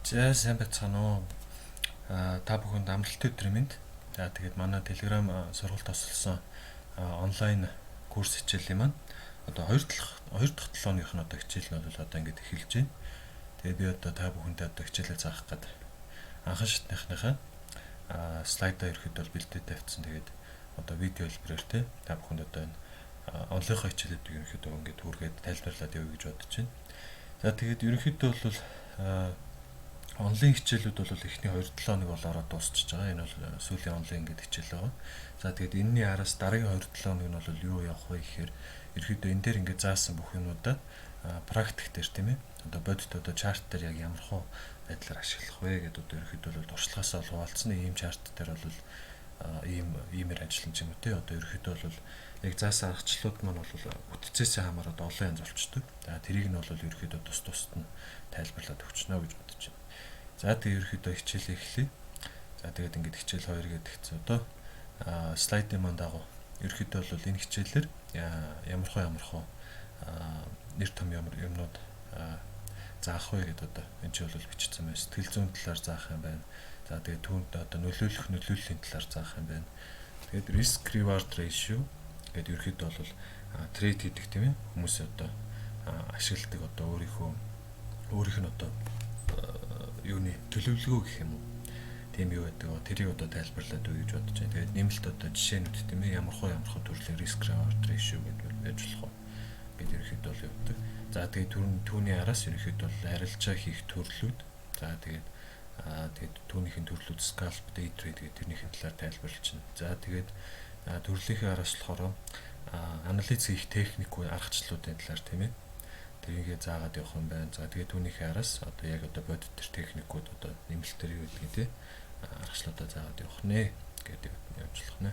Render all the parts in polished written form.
За сайн байцгаана уу. Та бүхэнд амралтын өдрийн мэнд. За тэгээд манай Telegram сургалт тосолсон онлайн курс хичээлийн маань одоо 2 дахь 7 өдрийнх нь одоо хичээл нь бол одоо ингээд эхэлж байна. Тэгээд би одоо та бүхэндээ одоо хичээлээ заах гэдэг анхан шатныхныхаа слайдаа ерөөхдөө бэлдээд тавьчихсан. Тэгээд одоо видео хэлбэрээр та бүхэнд одоо энэ онлайнхаа хичээлүүдийг ерөөхдөө ингээд түргээд тайлбарлаад явъя гэж бодож байна. За тэгээд ерөөхдөө бол онлайн хичээлүүд бол эхний 2-7 хоног бол ороод дуусчихж байгаа. Энэ бол сүүлийн онлайн ингээд хичээл байгаа. За тэгээд энэний араас дараагийн 2-7 хоног нь бол юу явах вэ гэхээр ерөөхдөө энэ дээр ингээд заасан бүх юмудаа практик дээр тийм ээ. Одоо бодит одоо чарт дээр яг ямар хөө байдлаар ашиглах вэ гэдэг одоо ерөөхдөө бол туршлагаасаа хуваалцсан ийм чарт дээр бол иймэр ажиллана ч юм уу тий. Одоо ерөөхдөө бол яг заасан аргачлалууд маань бол үтцээсээ хамаарат олон янз болчдөг. За тэрийг нь бол ерөөхдөө тус нь тайлбарлаад өгчнө гэж бодож байна. За тэгээд ерөөхдөө хичээлээ эхлэе. За тэгээд ингээд хичээл 2 гэдэг хэвчээ одоо слайдын маань дагуу ерөөхдөө бол энэ хичээлээр ямар хөө нэр том юмнууд заах вэ гэдэг одоо энэ ч бол бичсэн байна. Сэтгэл зүйн талаар заах юм байна. За тэгээд түүнд одоо нөлөөллийн талаар заах юм байна. Тэгээд risk reward ratio гэдэг ерөөхдөө бол трейд хийдэг тийм ээ. Хүмүүс одоо ашигладаг одоо өөрийнх нь одоо юуны төлөвлөгөө гэх юм уу. Тийм юу гэдэг вэ? Тэрийг одоо тайлбарлаад өгье гэж бодож байна. Тэгээд нэмэлт одоо жишээнүүд тийм ээ. Ямар хөө төрлийн risk reward ratio гэдэг байж болох уу гэдэг ерөөхдөө бол явдаг. За тэгээд түүний араас ерөөхдөө бол арилжаа хийх төрлүүд. За тэгээд түүнийхэн төрлүүд scalp, day trade гэдэг тэрнийхэн талаар тайлбарлаж байна. За тэгээд төрлийнхээ араас болохоор анализ хийх техник уу аргачлалуудын талаар тийм ээ. Тэрийгээ заагаад явах юм байна. За тэгээд түүнийхээ араас одоо яг одоо бодит төр техникүүд одоо нэмэлтээр юу гэдгийг тий аргачлалуудаа заагаад явах нэ гэдэг явуулах нэ.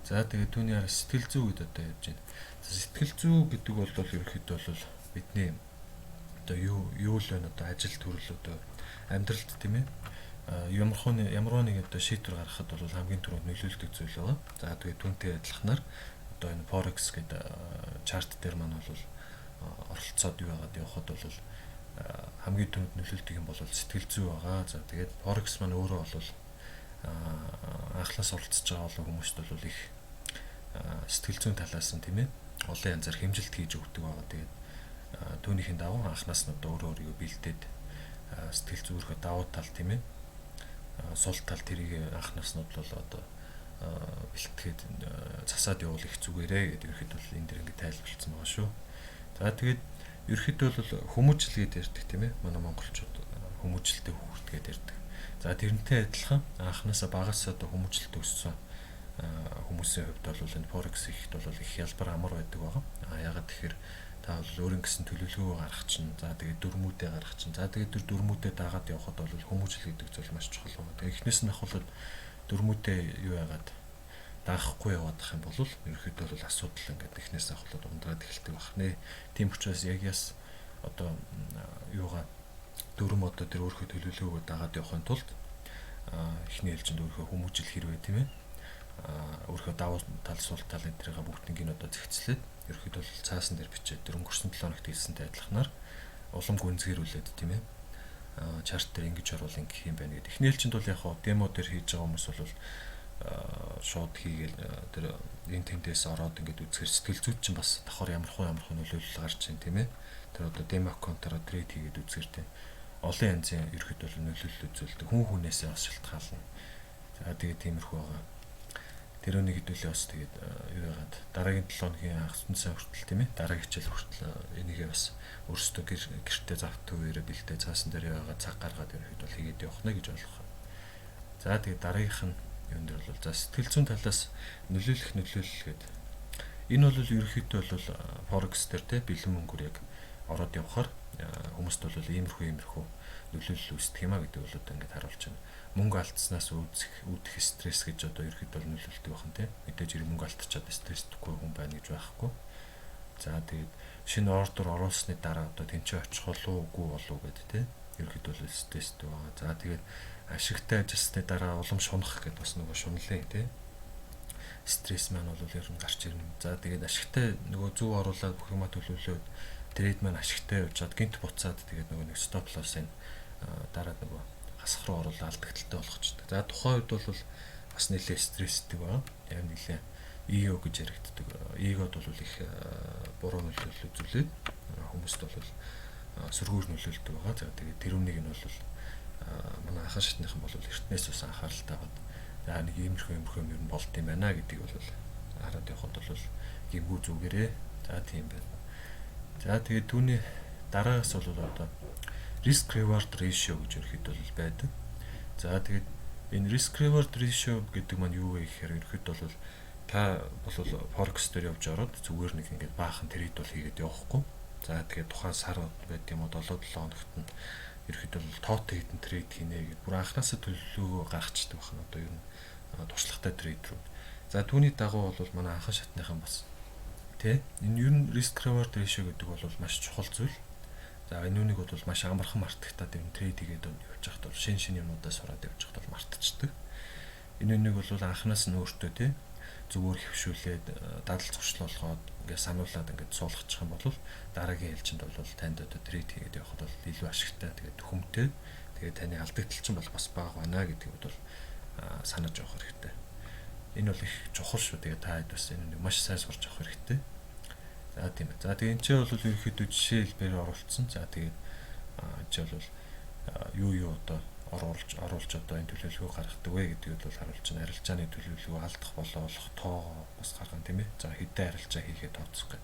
За тэгээд түүний араас сэтгэл зүй гэдэг одоо явж байна. Сэтгэл зүй гэдэг бол ерөөхдөө бол бидний одоо юу л байна одоо ажил төрөл одоо амьдралд тийм ээ. Ямар нэг одоо шийдвэр гаргахад бол хамгийн түрүүнд нөлөөлдөг зүйл байгаа. За тэгээд түүнтэй адилханаар одоо энэ forex гэдэг чарт дээр маань бол оролцоод юу яагаад явахад бол хамгийн түрүүнд нөлөөлдөг юм бол сэтгэл зүй байгаа. За тэгээд forex маань өөрөө бол анхлаас оролцож байгаа хүмүүст бол их сэтгэл зүйн талаас нь тийм ээ олон янзаар хэмжилт хийж өгдөг байгаа. Тэгээд түүнийхэн дагуу анхнаас нь одоо өөрийгөө бэлдээд сэтгэл зүйрхэ давуу тал тийм ээ сул тал тэрийг анхнаас нь бол одоо бэлтгэхэд засаад явуул их зүгээрээ гэдэг ихэд бол энэ дэр ингэ тайлбарлсан байгаа шүү. За тэгээд ерөөхдөө бол хүмүүжил гэдэг ярьдаг тийм ээ. Манай монголчууд хүмүүжилтэй хүүхэд гэдэг ярьдаг. За тэрнтэй адилхан анхнаасаа багасаа одоо хүмүүжилт өссөн хүмүүсийн хувьд бол энэ forex ихэд бол их ялбар амар байдаг байгаа. Ягаад тэгэхээр та бол өөрийн гэсэн төлөвлөгөө гаргах чинь. За тэгээд дөрмүүдээ гаргах чинь. За тэгээд дөрмүүдээ дагаад явхад бол хүмүүжил гэдэг зүйл маш чухал байна. Тэгээд эхнээс нь ахвал дөрмүүдээ юу яагаад даахгүй явах юм бол ерөөхдөө бол асуудал ингээд эхнээс нь ахвал ундраад эхэлдэг байх нэ. Тийм учраас яг яс одоо юугаа дөрм одоо тэр өөрийнхөө төлөвлөгөөгөө дагаад явахын тулд эхний ээлжинд өөрийнхөө хүмүүжил хэрвээ тийм ээ өөрийнхөө давуу тал сул тал энэ төрөйга бүгднийг одоо зэгцлээд ерөөхдөө бол цаасан дээр бичээд өнгөрсөн 7 хоногт хийсэнтэй адилханаар улам гүнзгийрүүлээд тийм ээ чарт дээр ингэж оруулах гэх юм байна гэдэг. Эхний ээлжинд бол яг хоо демо дээр хийж байгаа хүмүүс бол шууд хийгээл тэр энэ тэндээс ороод ингээд үзэхэр сэтгэл зүйд чинь бас давхар ямар хөө нөлөөлөл гарч ийн тийм ээ. Тэр одоо демо аккаунтаараа трейд хийгээд үзэхэр тийм олон янзын ерөөхдөө бол нөлөөлөл үзүүлдэг. Хүн хүнээсээ бас шалтгаална. За тэгээд тиймэрхүү байгаа. Тэр өнийг хэдүүлээ бас тэгээд юу яагаад дараагийн 7 хоногийн хагасны сар хүртэл тийм ээ дараагийн хичээл хүртэл энийгээ бас өөрсдөө гэртээ завтдаг үеэрээ бэлдээ цаасан дээр яагаад цаг гаргаад ерөөхдөө бол хийгээд явах нэ гэж ойлгох. За тэгээд дараагийнх нь юун дээр бол за сэтгэл зүйн талаас нөлөөлөх гэдэг. Энэ бол ерөөхдөө бол forex дээр тийм бэлэн мөнгөөр яг ороод явхаар хүмүүст бол иймэрхүү нөлөөлөл үүсдэг юм а гэдэг бол одоо ингээд харуулж байна. Мөнгө алдснаас үүдэх стресс гэж одоо ерөөхдөө нөлөөлдөг байх нь тийм. Мэдээж хэрэг мөнгө алдчихад стресстгүй хүн байна гэж байхгүй. За тэгээд шинэ ордер оруулсны дараа одоо тэнцээ очих болоогүй гэдэг тийм. Ерөөхдөө бол стресстэй байгаа. За тэгээд ашигтай ажилласны дараа улам шунах гэдэг бас нөгөө шунлын тийм. Стресс маань бол ер нь гарч ирнэ. За тэгээд ашигтай нөгөө зөв оруулаад бүх юмаа төлөвлөөд трейд маань ашигтай явж чад гинт буцаад тэгээд нөгөө нэг стоп лоссын дараад нөгөө хасах руу орол алдагдaltaй болгочдөг. За тухайн үед бол бас нэлээд стресстэй байгаа. Яг нэлээд эго гэж яригддаг. Эгод бол их буруу нөлөөлөл үзүүлээд хүмүүст бол сөргөөр нөлөөлдөг байгаа. За тэгээд тэр үнийг нь бол манай ахын шатныхан бол эртнээс ус анхааралтай бод. За нэг иймэрхүү юм ер нь болд юм байна гэдгийг бол хараад явхад бол гимгүү зүгээрээ. За тийм байна. За тэгээд түүний дараагаас бол одоо risk reward ratio гэж ерөөхдөө бол байдаг. За тэгээд энэ risk reward ratio гэдэг маань юу вэ гэхээр ерөөхдөө бол та бол forex дээр явж ороод зүгээр нэг ингээд баахан трейд бол хийгээд явахгүй. За тэгээд тухайн сар байт юм уу 7-7 хоногт нь ерөөхдөө бол тоотой хэдэн трейд хийнэ гэдэг бүр анханасаа төлөвлөгөө гаргацдаг байна. Одоо ер нь туршлагатай трейдерүүд. За түүний дагуу бол манай анхан шатныхан бас тэ энэ ер нь risk reward ratio гэдэг бол маш чухал зүйл. За энэ үнийг бол маш амархан мартагтаад юм трейд хийгээд явж байхад бол шин юмнуудаа сураад явж байхад бол мартчихдаг. Энэ үнийг бол анханаас нь өөртөө тэ зүгээр хөвшүүлээд дадал зуршлуулгоод ингээд сануулад ингээд суулгачих юм бол дараагийн ээлжинд бол танд одоо трейд хийгээд явхад бол илүү ашигтай тэгээд хүмтэй тэгээд таны алдагдал чинь бол бас бага байна гэдгийг бол санаж явах хэрэгтэй. Энэ бол их чухал шүү. Тэгээд та хэд бас энэ маш сайн сурч авах хэрэгтэй. За тийм ээ. За тэгээд энэ ч бол ерөөхдөө жишээ хэлбэрээр оруулсан. За тэгээд энэ ч бол юу одоо оруулж одоо энэ төлөвлөгөө гаргадаг вэ гэдгийг бол харуулж байна. Арилжааны төлөвлөгөө алдах болоо болох тоо бас гаргана тийм ээ. За хэдэн арилжаа хийхэд тооцох гэх.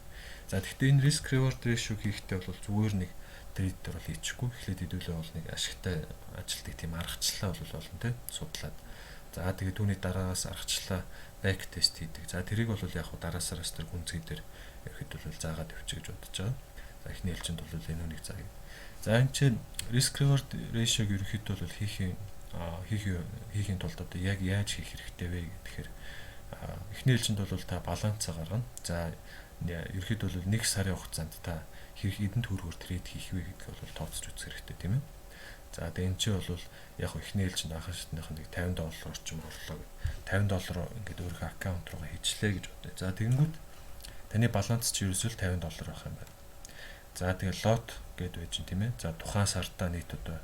За гэхдээ энэ risk reward ratio хийхдээ бол зүгээр нэг трейдер бол хийчихгүй. Эхлээд хэдүүлээ бол нэг ашигтай ажилтдаг тийм аргачлалаа бол болно тийм судлаад. За тэгээд түүний дараагаас аргачлалаа back test хийдэг. За тэрийг бол яг дараа сараас тэр гүнзгий дээр ерөөхдөө бол заагаад явчих гэж бодож байгаа. За эхний ээлжинд бол энэ үнийг заая. За энэ чинь risk reward ratio-г ерөөхдөө бол хийхийн тулд одоо яг яаж хийх хэрэгтэй вэ гэхээр эхний ээлжинд бол та балансаа гаргана. За ерөөхдөө бол 1 сарын хугацаанд та хэрэг эдэн төгрөгөөр трейд хийх вэ гэдгийг бол тооцож үзэх хэрэгтэй тийм ээ. За тэгээд энэ чинь бол яг ихний ээлжинд анхан шатныхан нэг $50 орчим орлоо. $50 ингээд өөрийнхөө аккаунт руугаа хийчлээ гэж бодъё. За тэгэнгүүт таны баланс чи ерөөсөө $50 байх юм байна. За тэгээд лот гэд байж тийм ээ. За тухайн сартаа нийт одоо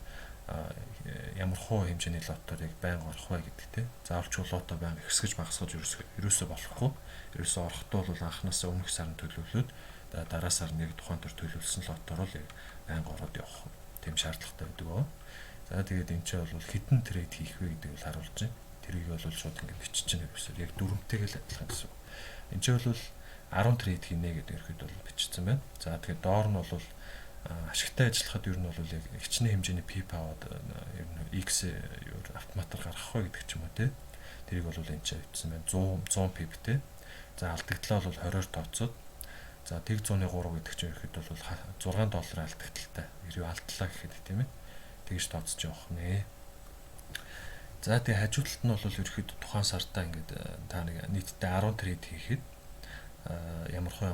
ямар хуу хэмжээний лотоор яг байнга орох вэ гэдэг тийм. Заавалчгүй лотоо байнга ихсгэж багасгаж ерөөсөө болохгүй. Ерөөсөө орохдоо бол анханасаа өмнөх сард төлөвлөөд дараа сар нэг тухайн төр төлөвлөсөн лотоор л байнга ороод явах тийм шаардлагатай байдаг оо. За тэгээд энэ ч бол хитэн трейд хийх вэ гэдгийг бол харуулж байна. Тэрийг бол шууд ингэ бичиж чинь ерөөсөө яг дүрмтэйг л адилхан гэсэн. Энэ ч бол 10 трейд хийнэ гэдэг ихэд бол бичсэн байна. За тэгээд доор нь бол ашигтай ажиллахад ер нь бол яг хичнээн хэмжээний P аваад ер нь X автоматар гаргах вэ гэдэг ч юм уу те. Тэрийг бол энэ ч бичсэн байна. 100 P те. За алдагдлаа бол 20-оор тооцоод за тэг 103 гэдэг чинь ихэд бол $6 алдагдaltaй. Юу алдлаа гэхэд тийм ээ. Тэгж тооцож явах нэ. За тэг хажуу талд нь бол ерөөхдөө тухайн сартаа ингээд та нэг нийтдээ 10 трейд хийхэд ямар хөө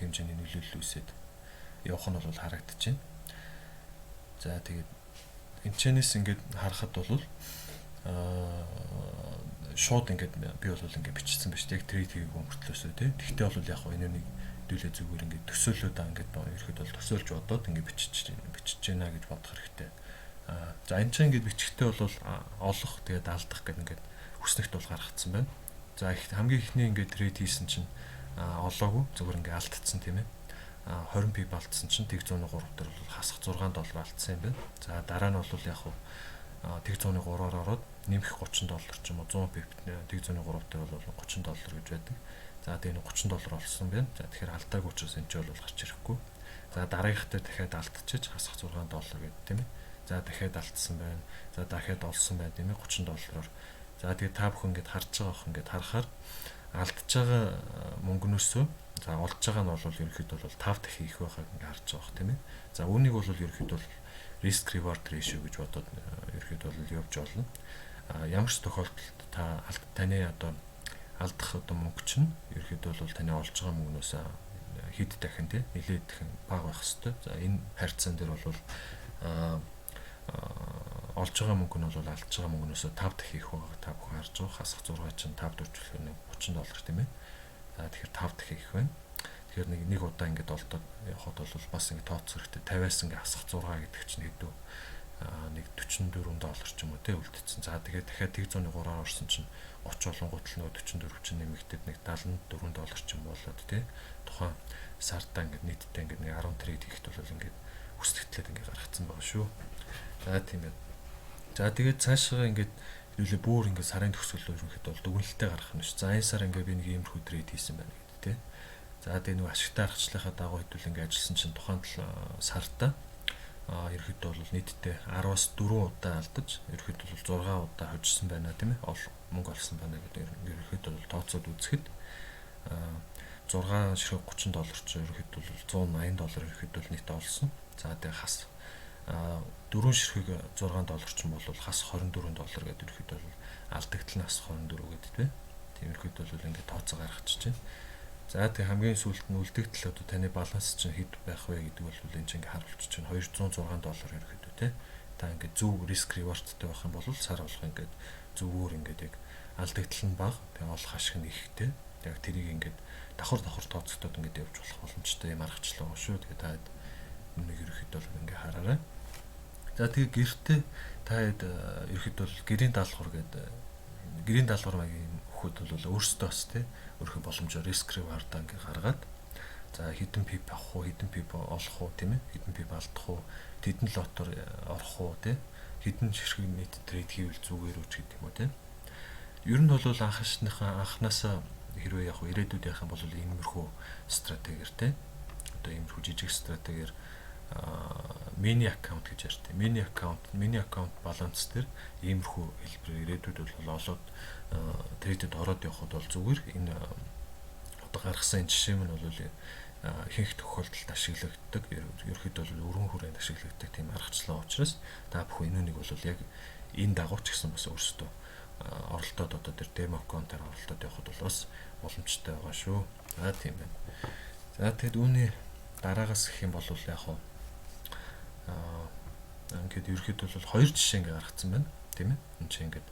хэмжээний нөлөөлөл үүсээд явах нь бол харагдаж байна. За тэгээд энэчнээс ингээд харахад бол шууд ингээд би бол ингээд бичсэн байж тийг трейд хийх өмөртлөөсөө тий. Тэгтээ бол яг энэ нэг дүүлээ зүгээр ингээд төсөөлөдөө ингээд ерөөхдөө бол төсөөлж бодоод ингээд бичиж гинэ гэж бодох хэрэгтэй. За энэ чинь ингээд бичихтэй бол олох тэгээд алдах гэдэг ингээд хүснэгт бол гаргацсан байна. За хамгийн ихний ингээд трейд хийсэн чинь олоогүй зүгээр ингээд алдчихсан тийм ээ. 20 пип алдсан чинь тэг 103 дээр бол хасах $6 алдсан юм байна. За дараа нь бол яг тэг 103-аар ороод нэмэх $30 ч юм уу 100 пип тэг 103 дээр бол $30 гэж байдаг. За тэгээ $30 олсон байна. За тэгэхээр алдаагүй учраас энэ ч бол гарч ирэхгүй. За дараагийнхтай дахиад алдчихж хасах $6 гэдэг тийм ээ. За дахиад алдсан байна. За дахиад олсон байна тийм ээ $30-оор. За тэгээ та бүхэн ингэж харж байгаа ох ингэж харахаар алдж байгаа мөнгнөөсөө за олж байгаа нь бол ерөнхийдөө бол 5 дахин их байхыг ингэ харж байгаа ох тийм ээ. За үүнийг бол ерөнхийдөө risk reward ratio гэж бодоод ерөнхийдөө бол явж болно. Ямар ч тохиолдолд таны одоо алдах одоо мөнгө чинь ерөнхийдөө бол таны олж байгаа мөнгнөөс хэд дахин тийм нэлээд дахин бага байх хэвээр. За энэ харьцаан дээр бол олж байгаа мөнгө нь бол алдж байгаа мөнгнөөс 5 дахин их байгааг та бүхэн харж байгаа. Хасах 6 чинь 5 дөрвөлхөр нэг $30 тийм ээ. За тэгэхээр 5 дахин их байна. Тэгэхээр нэг удаа ингэж олдоод явахад бол бас ингэ тооцох хэрэгтэй. 50-аас ингэ хасах 6 гэдэг чинь хэдүү нэг $44 ч юм уу те үлдсэн. За тэгээд дахиад тэг 103-аар орсон чинь 30 болонгууд л нөгөө 44 чинь нэмэгдээд нэг $74 ч юм болоод те тухайн сартаа ингээд нийтдээ ингээд нэг 10 трейд хийхэд бол ингээд хүсдэгтлээд ингээд гаргацсан байгаа шүү. За тийм ээ. За тэгээд цаашаа ингээд хэлээ бүр ингээд сарын төгсгөл ерөнхийд бол дүгнэлтээ гаргах нь ш. За энэ сар ингээд би нэг иймэрхүү трейд хийсэн байна гэдэг те. За тэгээд нөгөө ашигтай аргачлалынхаа дагуу хэдүүл ингээд ажилласан чинь тухайн сартаа ерөнхийд бол нийтдээ 10-аас 4 удаа алдаж ерөнхийд бол 6 удаа хожсон байна тийм ээ. Мөнгө олсон байна гэдэг ерөнхийд бол тооцоод үзэхэд 6 ширхэг $30 ч ерөнхийд бол $180 ерөнхийд бол нийт олсон. За тэгээ хас 4 ширхэг $6 ч юм бол хас $24 гэдэг ерөнхийд бол алдагдлал нь хас 24 гэдэг тийм. Тиймэрхүйд бол ингээд тооцоо гаргачих чинь. За тэг хамгийн сүүлд нь үлдэгдэл одоо таны баланс чинь хэд байх вэ гэдэг бол энэ чинь харуулчих чинь $206 ерөөхдөө тий. Та ингээд зөв риск ревордтай байх юм бол сар болох ингээд зөвөр ингээд яг алдагдал нь бага тэг олох ашиг нь ихтэй. Яг тэрийг ингээд давхар тооцогдоод ингээд явж болох боломжтой юм аргачлал байгаа шүү. Тэгээ та нэг ерөөхдөө бол ингээд хараарай. За тэгээ гэртээ та ерөөхдөө бол гэрийн даалгавар гэдэг гэрийн даалгавар маягийн хөхөд бол өөрсдөө бас тий өөрхөн боломжоор риск ревардаа ингээ гаргаад за хэдэн пип авах уу, хэдэн пип олох уу тийм ээ, хэдэн пип алдах уу, хэдэн лотоор орох уу тийм хэдэн ширхэг нийт трейд хийвэл зүгээр үү гэдэг юм уу тийм. Ер нь бол анхнаасаа хэрвээ яг ирээдүйд явах юм бол иймэрхүү стратегиэр тийм одоо иймэрхүү жижиг стратегиэр мини аккаунт гэж ярьдаг. Мини аккаунт баланс дээр иймэрхүү хэлбэр ирээдүйд бол олоод трейдэд ороод явхад бол зүгээр энэ одоо гаргасан жишээ нь бол ихэнх тохиолдолд ашиглагддаг. Ерөнхийдөө бол өргөн хүрээнд ашиглагддаг тийм аргачлал учраас та бүхэн энэнийг бол яг энэ дагууч гэсэн бас өөрсдөө оролдоод одоо тэр демо аккаунтаар оролдоод явхад бол бас боломжтой байгаа шүү. За тийм байна. За тэгэд үүний дараагаас гэх юм бол яг ингээд ерөөхдөө бол хоёр жишээ ингээ гаргацсан байна тийм ээ. Энд чинь ингээд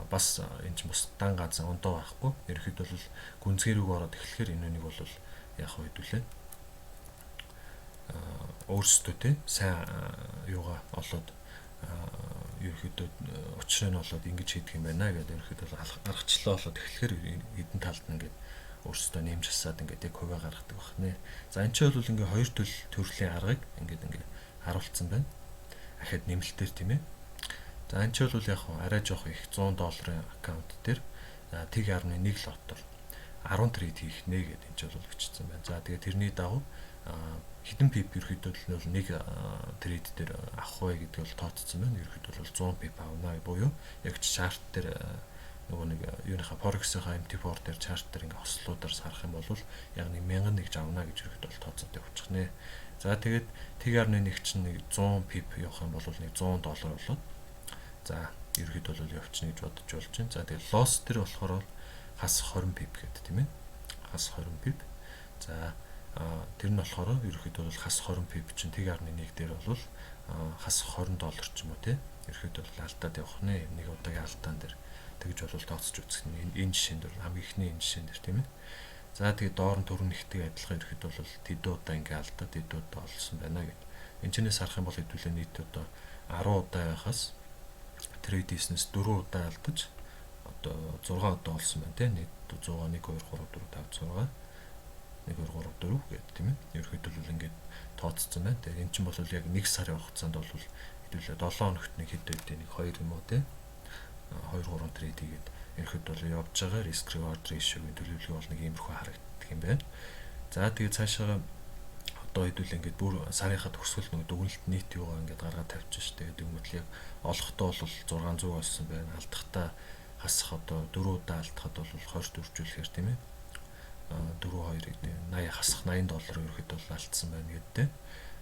бас энэ ч бас дан ганцхан ондоо байхгүй. Ерөөхдөө бол гүнзгий рүү ороод эхлэхээр энэ нэг бол яг хэдүүлээ өөрсдөө тийм сайн юугаа олоод ерөөхдөө учрыг нь олоод ингэж хийдэг юм байна гэдэг ерөөхдөө аргачлалаа олоод эхлэхээр эдэн талд нь ингээд өөрсдөө нэмж хасаад ингээд яг хувиа гаргадаг байна. За энэ ч бол ингээ хоёр төрлийн аргыг ингээд харуулсан байна. Ахад нэмэлтээр тийм ээ. За энэ ч бол яг арай жоох их $100 аккаунт дээр тэг 1.1 лотоор 10 трейд хийх нэ гэдэг энэ ч бол бичсэн байна. За тэгээ тэрний дагуу хэдэн пип ерөөхдөө л нэг трейд дээр авах вэ гэдэг бол тооцсон байна. Ерөөхдөө бол 100 пип авна буюу яг чарт дээр нөгөө нэг юуныхаа Forex-ийнхаа MT4 дээр чарт дээр ингээ хослуудаар сарах юм бол яг 1001 авна гэж ерөөхдөө бол тооцоод явуучих нэ. За тэгээд тэг 1.1 чинь нэг 100 пип явах юм бол нэг $100 болоод за ерөөхдөө бол явчихна гэж бодож болж байна. За тэгээд loss дээр болохоор хас 20 пип гэдэг тийм ээ. Хас 20 пип. За тэр нь болохоор ерөөхдөө бол хас 20 пип чинь тэг 1.1 дээр бол хас $20 ч юм уу тий. Ерөөхдөө бол алдаад явах нэ. Нэг удаагийн алдаан дээр тэгж бол тооцож үзэх нь энэ жишээнд бол хамгийн ихний энэ жишээн дээр тийм ээ. За тэгээд доор нь төрн нэгтэй адилхан ерөөхдөө бол тэдүү удаа ингээ алдаад тэдүү удаа олсон байна гэдэг. Энд чинээс харах юм бол хэдүүлээ нийт одоо 10 удаа байхаас трейд хийснээс 4 удаа алдаж одоо 6 удаа олсон байна тийм нийт 100 1 2 3 4 5 6 1 2 3 4 гэдэг тийм ээ. Ерөөхдөө бол ингээд тооцсон байна. Тэгээд эн чинь бол яг 1 сарын хугацаанд бол хэдүүлээ 7 хоногт нэг хэд байдیں۔ Нэг 2 юм уу тийм 2 3 трейд хийгээд ерөөхдөө бол явж байгаа risk reward ratio-гийн төлөвлөгөө бол нэг иймэрхүү харагддаг юм байна. За тэгээд цаашаа одоо хэдүүл ингээд бүр сарынхаа төгсгөл нэг дүгнэлт нийт юугаа ингээд гаргаад тавьчих штэ гэдэг юм бол яг олохдоо бол 600 болсон байна. Алдахтаа хасах одоо 4 удаа алдахад бол 20 дөрвжүүлэхээр тийм ээ. 4 2-ыг 80 хасах $80 ерөөхдөө бол алдсан байна гэдэг.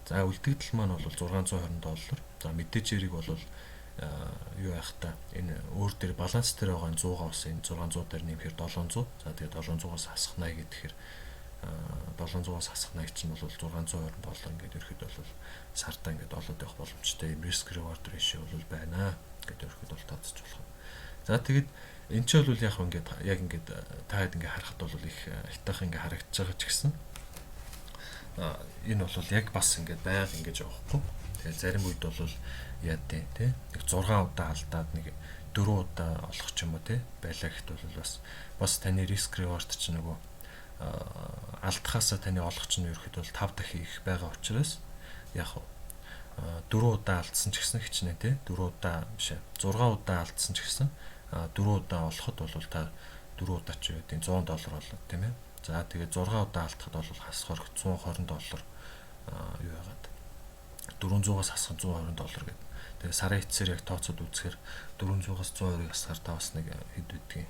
За үлдэгдэл маань бол $620. За мэдээж хэрэг бол юу яах та энэ өөр дээр баланс дээр байгаа 100-аас энэ 600 дээр нэмэхээр 700. За тэгээд 700-аас хасах 80 гэхээр 700-аас хасах 80 чинь бол $620 ингээд ерөөхдөө бол сартаа ингээд олоод явах боломжтой юм risk reward ratio бол байна гэдэг ерөөхдөө бол тооцож болох. За тэгээд энэ ч бол яг ингээд та хэд ингээд харахад бол их айтайхан ингээд харагдаж байгаа ч гэсэн энэ бол яг бас ингээд байг ингэж явахгүй. Тэгээд зарим үед бол яа дээ тий. Нэг 6 удаа алдаад нэг 4 удаа олох ч юм уу тий. Байлаа гэхэд бол бас таны риск reward чинь нөгөө алдахаасаа таны олох чинь ерөөхдөө бол 5 дахин их байгаа учраас яг 4 удаа алдсан ч гэсэн хичнээн тий 4 удаа биш 6 удаа алдсан ч гэсэн 4 удаа олоход бол та 4 удаа ч үгүй $100 болоо тийм ээ. За тэгээд 6 удаа алдахад бол хасах $120 юу яагаад 400-аас хасах $120 гэдэг. Тэгээд сарын эцсээр яг тооцоод үзэхээр 400-аас 120-ыг хасахаар та бас нэг хэд үдгийн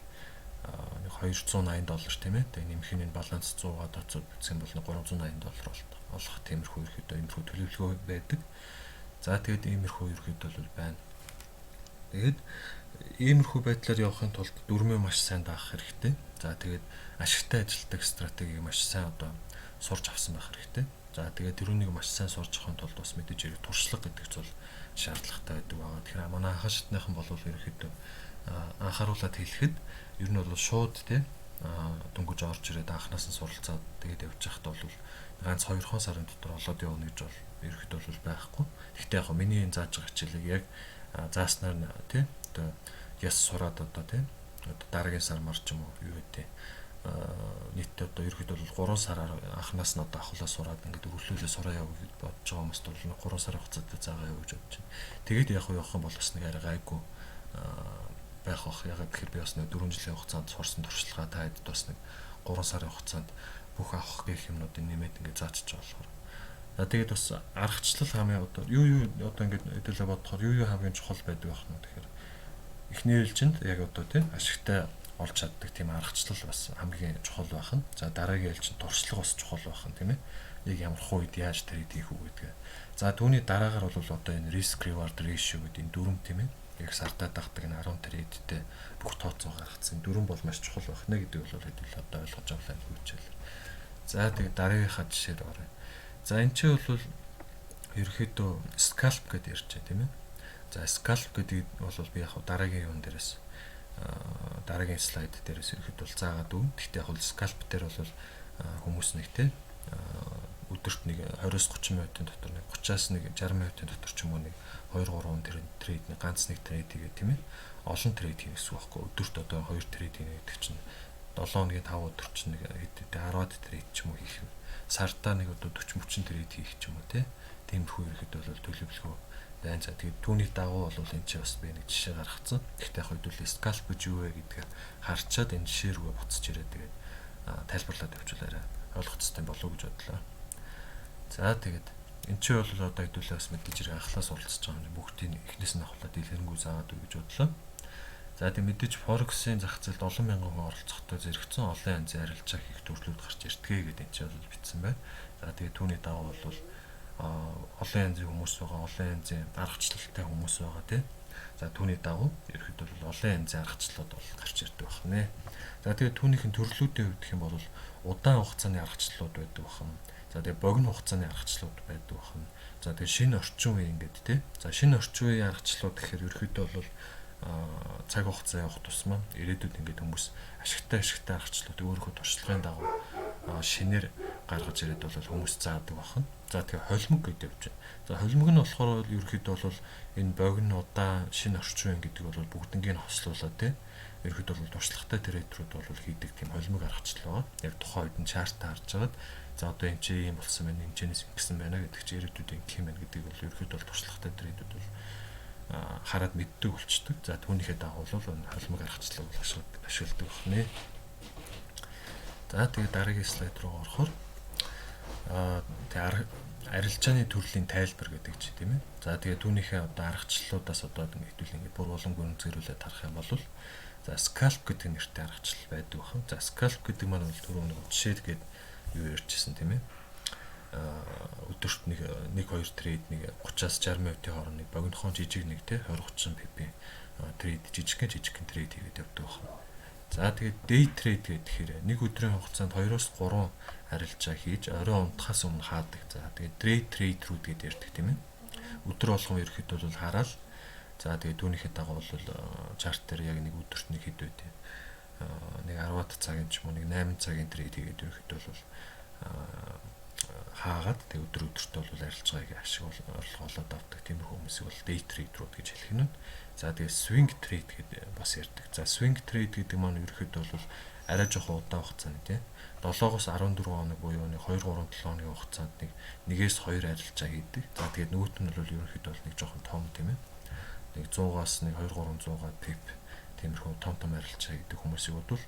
нэг $280 тийм ээ. Тэгээд нэмхийн баланс 100-аа тооцоод үзэх юм бол $380 олох тиймэрхүү ерөөдөө иймэрхүү төлөвлөгөө байдаг. За тэгээд иймэрхүү ерөөдөө бол байна. Тэгээд иймэрхүү байдлаар явахын тулд дүрмээ маш сайн даах хэрэгтэй. За тэгээд ашигтай ажилтдаг стратегийг маш сайн одоо сурч авсан байх хэрэгтэй. За тэгээд тэрүүнийг маш сайн сурч авахын тулд бас мэдээж хэрэг туршлага гэдэг зүйл шаардлагатай байдаг байгаа. Тэгэхээр манай анхаа шатныхан бол ерөөхдөө анхааруулад хэлэхэд ер нь бол шууд тий дөнгөж орж ирээд анханаас нь суралцаад тэгээд явж байхад бол ганц 2 сарын дотор олоод явна гэж бол ерөөхдөө бол байхгүй. Гэхдээ яг миний энэ зааж байгаа хичээлийг яг зааснаар тий одоо яс сураад одоо тий одоо дараагийн сар марч юм уу юу гэдэг нийтдээ одоо ерөөхдөө бол 3 сараар анханаас нь одоо ахуулаа сураад ингээд өргөлөөлөө сураа явах гэж бодож байгаа хүмүүст бол 3 сарын хугацаатай заагаа явуу гэж бодож байна. Тэгээд явах юм бол бас нэг арай гайгүй байх бах. Ягаад гэхээр би бас нэг 4 жилийн хугацаанд сурсан туршлагаа та хэд бас нэг 3 сарын хугацаанд бүх авах гэх юмнуудыг нэмээд ингээд заачиж байгаа болохоор. За тэгээд бас аргачлал хамгийн одоо юу одоо ингээд хэдүүлээ бодохоор юу хамгийн чухал байдаг байх нь тэгэхээр эхний ээлжинд яг одоо тийм ашигтай олж чаддаг тийм аргачлал бас хамгийн чухал байх нь. За дараагийн ээлжинд туршлага бас чухал байх нь тийм ээ. Яг ямар үед яаж трейд хийх үү гэдэг. За түүний дараагаар бол одоо энэ risk reward ratio гэдэг энэ дүрм тийм ээ. Яг сартаа дагдаг энэ 10 трейдтэй бүх тооцоо гаргацсан дүрм бол маш чухал байх нэ гэдэг бол хэдүүлээ одоо ойлгож авлаа энэ хичээл. За тэгээд дараагийнхаа жишээр оръё. За энэ чинь бол ерөөхдөө scalp гэдээ ярьж байгаа тийм ээ. За scalp гэдэг бол би яг дараагийн юм дээрээс дараагийн слайд дээрээс ерөөхдөө бол заагаад өгнө. Гэхдээ яг scalp дээр бол хүмүүс нэг тийм өдөрт нэг 20-30 минутын дотор нэг 30-аас нэг 60 минутын дотор ч юм уу нэг 2-3 трейд нэг ганц нэг трейд хийгээ тийм ээ. Олон трейд хийх гэсэн үг байхгүй. Өдөрт одоо 2 трейд хийнэ гэдэг чинь 7 хоногийн 5 өдөр чинь нэг хэд 10-аад трейд ч юм уу хийх. Сартаа нэг одоо 40-30 трейд хийх ч юм уу тиймэрхүү ирэхэд бол төлөвлөгөө байна. За тэгээд түүний дагуу бол энэ чинь бас би нэг жишээ гаргацсан. Гэхдээ яг хэдүүл scalp гэж юу вэ гэдгээр харчаад энэ жишээ рүү буцаж ирээд тэгээд тайлбарлаад явуулаарай. Ойлгоцтой болов уу гэж бодлоо. За тэгээд энэ чинь бол одоо хэдүүлээ бас мэдээж хэрэг анхлаас оролцож байгаа юм. Бүгдийг эхнээс нь авахлаа дэлгэрэнгүй заагаад үг гэж бодлоо. За тэгээд мэдээж Forex-ийн зах зээлд олон мянган хүн оролцохдоо зэрэгцэн олон янзын арилжаа хийх төрлүүд гарч ирдгээ гэдэг энэ чинь бол бичсэн байна. За тэгээд түүний дагуу бол олон янзын хүмүүс байгаа, олон янзын аргачлалтай хүмүүс байгаа тийм. За түүний дагуу ерөөхдөө бол олон янзын аргачлалууд бол гарч ирдэг байна. За тэгээд түүнийхэн төрлүүдийн хувьд гэх юм бол удаан хугацааны аргачлалууд байдаг байна. За тэгээд богино хугацааны аргачлалууд байдаг байна. За тэгээд шинэ орчин үеийн ингээд тийм. За шинэ орчин үеийн аргачлалууд гэхээр ерөөхдөө бол цаг хугацаа явах тусмаа ирээдүйд ингээд хүмүүс ашигтай аргачлалуудыг өөрийнхөө туршлагын дагуу шинээр гаргаж ирээд бол хүмүүс заадаг байна. За тэгээ холимог гэдэг явж байна. За холимог нь болохоор ерөөхдөө бол энэ богино удаан шинэ орчин үеийн гэдэг бол бүгднийг хослуулаад тийм. Ерөөхдөө бол туршлагатай трейдерүүд бол хийдэг тийм холимог аргачлал байгаа. Яг тухайн үед нь чарт харж агаад за одоо энэ чинь ийм болсон байна, энэ чинээс ингэсэн байна гэдэг чинь ирээдүйд ингэх юм байна гэдгийг бол ерөөхдөө бол туршлагатай трейдерүүд бол хараад мэддэг болчдөг. За түүнийхээ дагуу бол холимог аргачлал ашигладаг байна. За тэгээд дараагийн слайд руу орохоор тэгээд арилжааны төрлийн тайлбар гэдэг чи тийм ээ. За тэгээд түүнийхээ одоо аргачлалуудаас одоо хэдүүл ингээд бүр боломгүй үнцгэрүүлээд харах юм бол за scalp гэдэг нэртэй аргачлал байдаг бахан. За scalp гэдэг маань бол түрүү нэг жишээлгээд юу ярьжсэн тийм ээ. Өдөрт нэг 2 трейд нэг 30-аас 60 минутын хооронд нэг богинохон жижиг нэг тий 20-30 pp трейд жижигхэн трейд хийгээд явдаг байна. За тэгээд day trade гэхээр нэг өдрийн хугацаанд 2-оос 3 арилжаа хийж орой унтахаас өмнө хаадаг. За тэгээд day trade руу гэдээ ярьдаг тийм ээ. Өдөр болгон ерөөхдөө бол хараад за тэгээд түүнийхээ дагуу бол чарт дээр яг нэг өдөрт нэг хэд байд. Нэг 10-аад цагийн ч юм уу нэг 8 цагийн трейд хийгээд ерөөхдөө бол хаагаад тэг өдөр өдөртөө бол арилжааг ашиг орлого олоод авдаг тийм хүмүүсийг бол day trader гэж хэлэх нь. За тэгээ swing trade гэдэг бас ярьдаг. За swing trade гэдэг маань ерөөхдөө бол арай жоохон удаан хугацааны тийм 7-оос 14 хоног буюу 2 3 7 хоногийн хугацаанд нэгээс 2 арилжаа хийдэг. За тэгээд нөгөөт нь бол ерөөхдөө бол нэг жоохон том тийм ээ. Нэг 100-аас нэг 2 300-аад pip тиймэрхүү том арилжаа хийдэг хүмүүсийг бол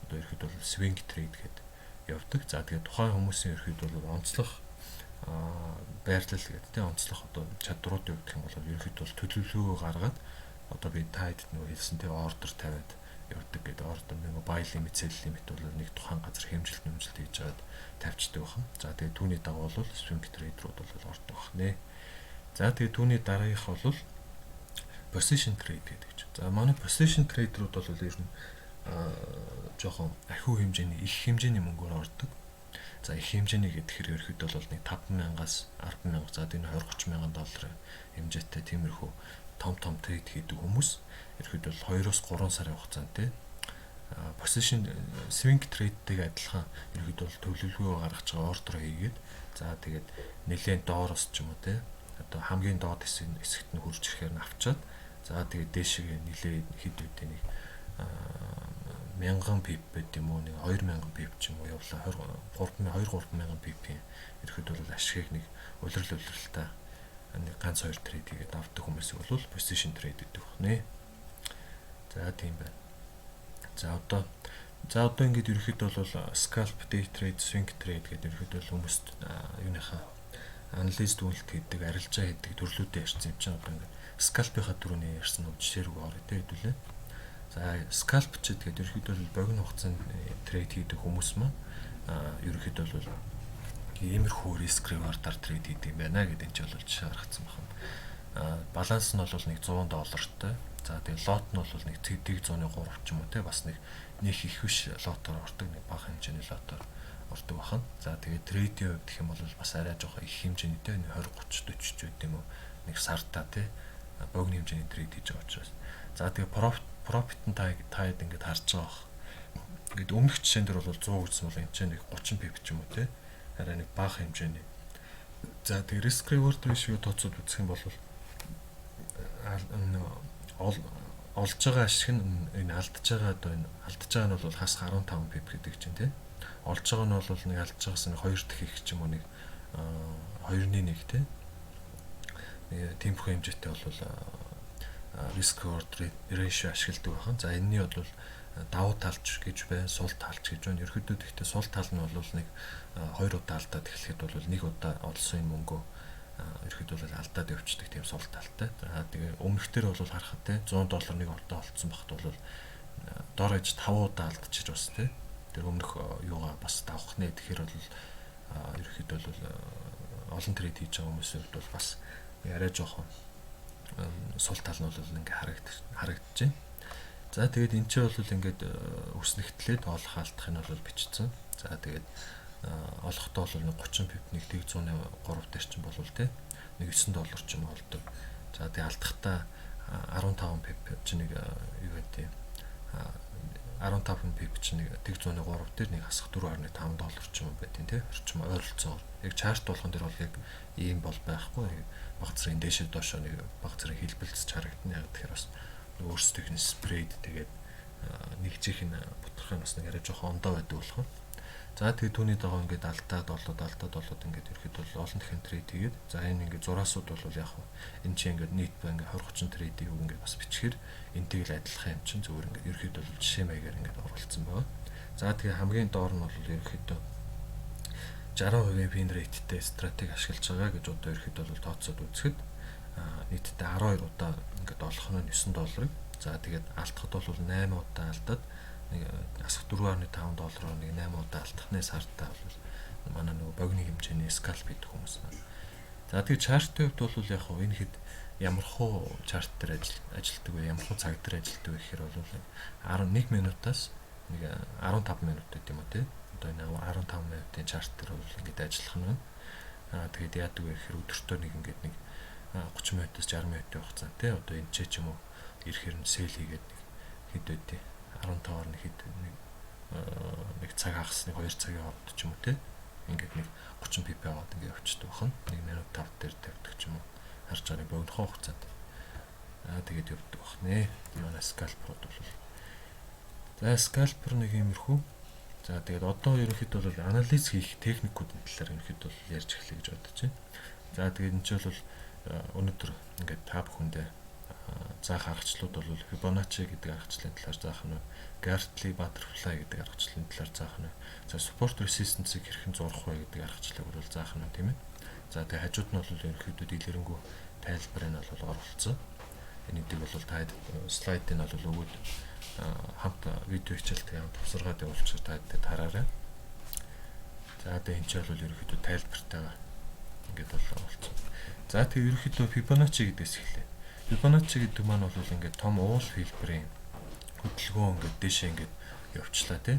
одоо ерөөхдөө бол swing trade гэдэг явдаг. За тэгээд тухайн хүмүүсийн ерөөхдөө бол онцлог байрлал гэдэг тийм онцлог одоо чадрууд юу гэх юм бол ерөөхдөө бол төлөвлөгөө гаргаад одоо би та хэд нөгөө хэлсэн тийм ордер тавиад явдаг гэдэг ордер нэг buy limit sell limit бол нэг тухайн газар хэмжилт хийж аваад тавьчихдаг байна. За тэгээд түүний дагуу бол swing trader-ууд бол ордог байна. За тэгээд түүний дараагийнх бол position trade гэдэг чинь. За манай position trader-ууд бол ер нь жоохон ахиу хэмжээний их хэмжээний мөнгөөр ордог. За их хэмжээний гэхээр ерөөхдөө бол нэг 5,000-аас 10,000 за энэ 20-30 мянган долларын хэмжээтэй тиймэрхүү том трейд хийдэг хүмүүс ерөөхдөө 2-оос 3 сарын хугацаанд тий position swing trade-тэй адилхан ерөөхдөө төлөвлөгөө гаргаж байгаа ордер хийгээд за тэгээд нэлээд доороос ч юм уу тий одоо хамгийн доод хэсэгт нь хурж ирэхээр нь авчаад за тэгээд дээшээ нэлээд хэд үдэ нэг 1000 pip байт юм уу нэг 2000 pip ч юм уу явлаа 2-3 мянган pip-ийн ерөөхдөө бол ашигыг нэг улирлалтай нэг ганц 2 трейд хийгээд авдаг хүмүүсийг бол position trade гэдэг байна. За тийм байна. За одоо ингээд ерөөхдөө бол scalp, day trade, swing trade гэдэг ерөөхдөө хүмүүст юуныхаа анализ дүгнэлт хийдэг, арилжаа хийдэг төрлүүдээ ярьсан юм чинь одоо ингээд scalp-ийнхаа төрөний ярьсан уу жишээ рүү орё тэ хэдүүлээ. За scalp ч гэдэг ерөөхдөө богино хугацаанд трейд хийдэг хүмүүс маань ерөөхдөө бол иймэрхүү риск reward-аар трейд хийдэг юм байна гэдэг энэ ч бол жишээ гаргацсан байна. Баланс нь бол нэг $100-тай. За тэгээ лот нь бол нэг 100-3 ч юм уу те бас нэг их биш лотоор ордог нэг бага хэмжээний лотоор ордог бахан. За тэгээ трейдийн хувьд гэх юм бол бас арай жоохон их хэмжээний 20 30 40 ч үт юм уу нэг сартаа те богино хэмжээний трейд хийж байгаа учраас. За тэгээ profit нь та ингээд харж байгаа. Ингээд өмнөх жишээн дээр бол 100 гэсэн бол энэ ч нэг 30 pip ч юм уу те арай нэг бага хэмжээний. За тэгээ risk reward ratio тооцоод үзэх юм бол олж байгаа ашиг нь энэ алдж байгаа нь бол хас 15 pip гэдэг чинь тийм олж байгаа нь бол нэг алдж байгаас нэг 2 дахь их ч юм уу нэг 2.1 тийм тиймэрхүү хэмжээтэй бол risk reward ratio ашигладаг байна. За энэний бол давуу талч гэж байна, сул талч гэж байна. Ерөнхийдөө гэхдээ сул тал нь бол нэг 2 удаа алдаад эхлэхэд бол нэг удаа олсон энэ мөнгөө ерөөхдөө бол алдаад явчихдаг тийм сул талтай. За тэгээ өмнөхдөр бол харахад те $100 нэг удаа олцсон багт бол дор ээж 5 удаа алдчихж бас те тэр өмнөх юугаа бас давах нэ тэгэхээр бол ерөөхдөө бол олон трейд хийж байгаа хүмүүсийн хувьд бол бас арай жоохон сул тал нь бол ингээ харагдаж байна. За тэгээд эн чинь бол ингээд өснөгтлээд олох алдах нь бол бичсэн. За тэгээд олохдоо бол $30 pip нэг 103 дээр чинь болвол те нэг $9 ч юм олдог. За тэгээ алдахтаа 15 pip чинь нэг юу гэдэг юм 15 pip чинь нэг 103 дээр нэг хасах $4.5 ч юм байт тийм те орчим ойролцоогоор яг чарт болгон дээр бол яг ийм бол байхгүй баг зэрэг дээшээ доошоо нэг баг зэрэг хэлбэлцэж харагдана. Яг тэгэхээр бас өөрсдийнх нь спрейд тэгээд нэг чихэн бутархын бас нэг арай жоохон ондоо байдаг болох. За тэгээд түүний дагуу ингээд алдаад ингээд ирэхэд бол олон дахин трейд хийгээд за энэ ингээд зураасууд бол яг энэ чинь ингээд нийт ба ингээд 20 30 трейдийг ингээд бас бичгээр энтэйг л адилхан юм чинь зөвөр ингээд ирэхэд бол жишээ маягаар ингээд оруулсан байгаа. За тэгээд хамгийн доор нь бол ирэхэд 60% win rate-тэй стратеги ашиглаж байгаа гэж одоо ирэхэд бол тооцоод үзэхэд нийтдээ 12 удаа ингээд олох нь $9. За тэгээд алдахад бол 8 удаа алдаад нэг асах $4.5 нэг 8 удаа алдахны сартаа бол манай нөгөө богино хэмжээний scalp гэдэг хүмүүс байна. За тэгээд чартын хувьд бол яг хөө энэ хэд ямар хуу чарт дээр ажилладаг вэ? Ямар хуу цаг дээр ажилладаг вэ гэхээр бол 11 минутаас нэг 15 минут гэдэг юм уу те. Одоо энэ 15 минутын чарт дээр бол ингээд ажиллах нь байна. Тэгээд яадаг вэ гэхээр өдөртөө нэг ингээд нэг 30 минутаас 60 минутын хугацаанд те. Одоо энэ ч юм уу ирэхээр нь сэл хийгээд хэд үдээ 15-аар нэг хэд нэг цаг хагас нэг 2 цагийн хооронд ч юм уу те ингээд нэг 30 pp аваад ингээд явчихдаг бахан. 1 минут 5 дээр тавьдаг ч юм уу. Харж байгаа нэг богинохон хугацаанд. Тэгээд явдаг бахнэ. Манай скальперууд бол. За скальпер нэг иймэрхүү. За тэгээд одоо ерөнхийдөө бол анализ хийх техникүүдийн талаар ерөнхийдөө бол ярьж эхлэе гэж бодож байна. За тэгээд энэ ч бол өнөөдөр ингээд та бүхэндээ заах аргачлалууд бол Fibonacci гэдэг аргачлалын талаар заах нь, Gartley butterfly гэдэг аргачлалын талаар заах нь, за support resistance-ийг хэрхэн зурах вэ гэдэг аргачлалыг бол заах нь тийм ээ. За тэгээ хажууд нь бол ерөнхийдөө дэлгэрэнгүй тайлбарыг нь бол оруулсан. Энийг бол та слайдыг нь бол өгөөд хамт видео хичээлтэй хамт тусаргаад явуулчих та хэд хараарай. За тэгээ энэ ч бол ерөнхийдөө тайлбартайгаа ингээд бол оруулсан. За тэгээ ерөнхийдөө Fibonacci гэдээс эхлэе. Fibonacci гэдэг маань бол ингээд том уул хэлбэрийн хөдөлгөөн ингээд дэшээ ингээд явчлаа тий.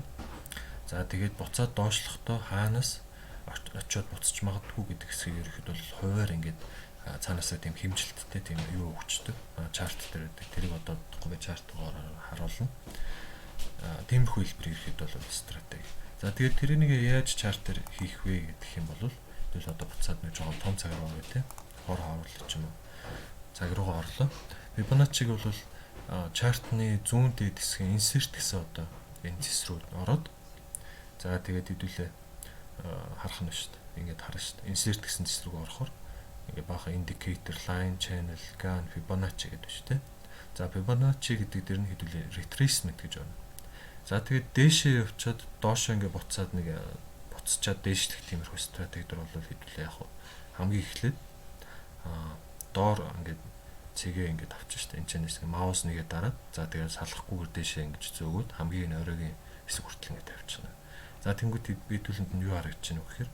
За тэгээд буцаад доошлохдоо хаанаас очиод буцаж магадгүй гэдэг хэсгийг ерөөхдөө бол хуваар ингээд цаанаасаа тийм хэмжилттэй тийм юу өгчдөг. Чарт дээр байдаг. Тэрийг одоо гоо чартгаар харуулна. Тиймэрхүү хэлбэр ерөөхдөө бол стратеги. За тэгээд тэрнийг яаж чартер хийх вэ гэх юм бол тэгэл одоо буцаад нэг жоохон том цаг руу тий. Хор хаварлаж ч юм уу. Цаг руугаа орлоо. Fibonacci-г бол чартны зүүн дээд хэсгийн insert гэсэн одоо энэ зэс рүү ороод за тэгээд хэдүүлээ харах нь шүү дээ. Ингээд харна шүү дээ. Insert гэсэн зэс рүү орохоор ингээд баахан indicator, line, channel, gan, Fibonacci гэдэг шүү дээ. За Fibonacci гэдэг дээр нь хэдүүлээ retracement гэж байна. За тэгээд дээшээ явчаад доошоо ингээд буцаад нэг буцчаад дээшлэх тиймэрхүү стратеги дээр бол хэдүүлээ яг хамгийн эхлээд доор ингээд цэгээ ингээд авчих штэ. Энд чэнэс маус нэгээ дараад за тэгээд салахгүйгээр дээшээ ингэж зөөгөөд хамгийн оройгийн хэсэг хүртэл ингээд тавьчихна. За тэнгуут бидүүлэнд нь юу харагдаж байна вэ гэхээр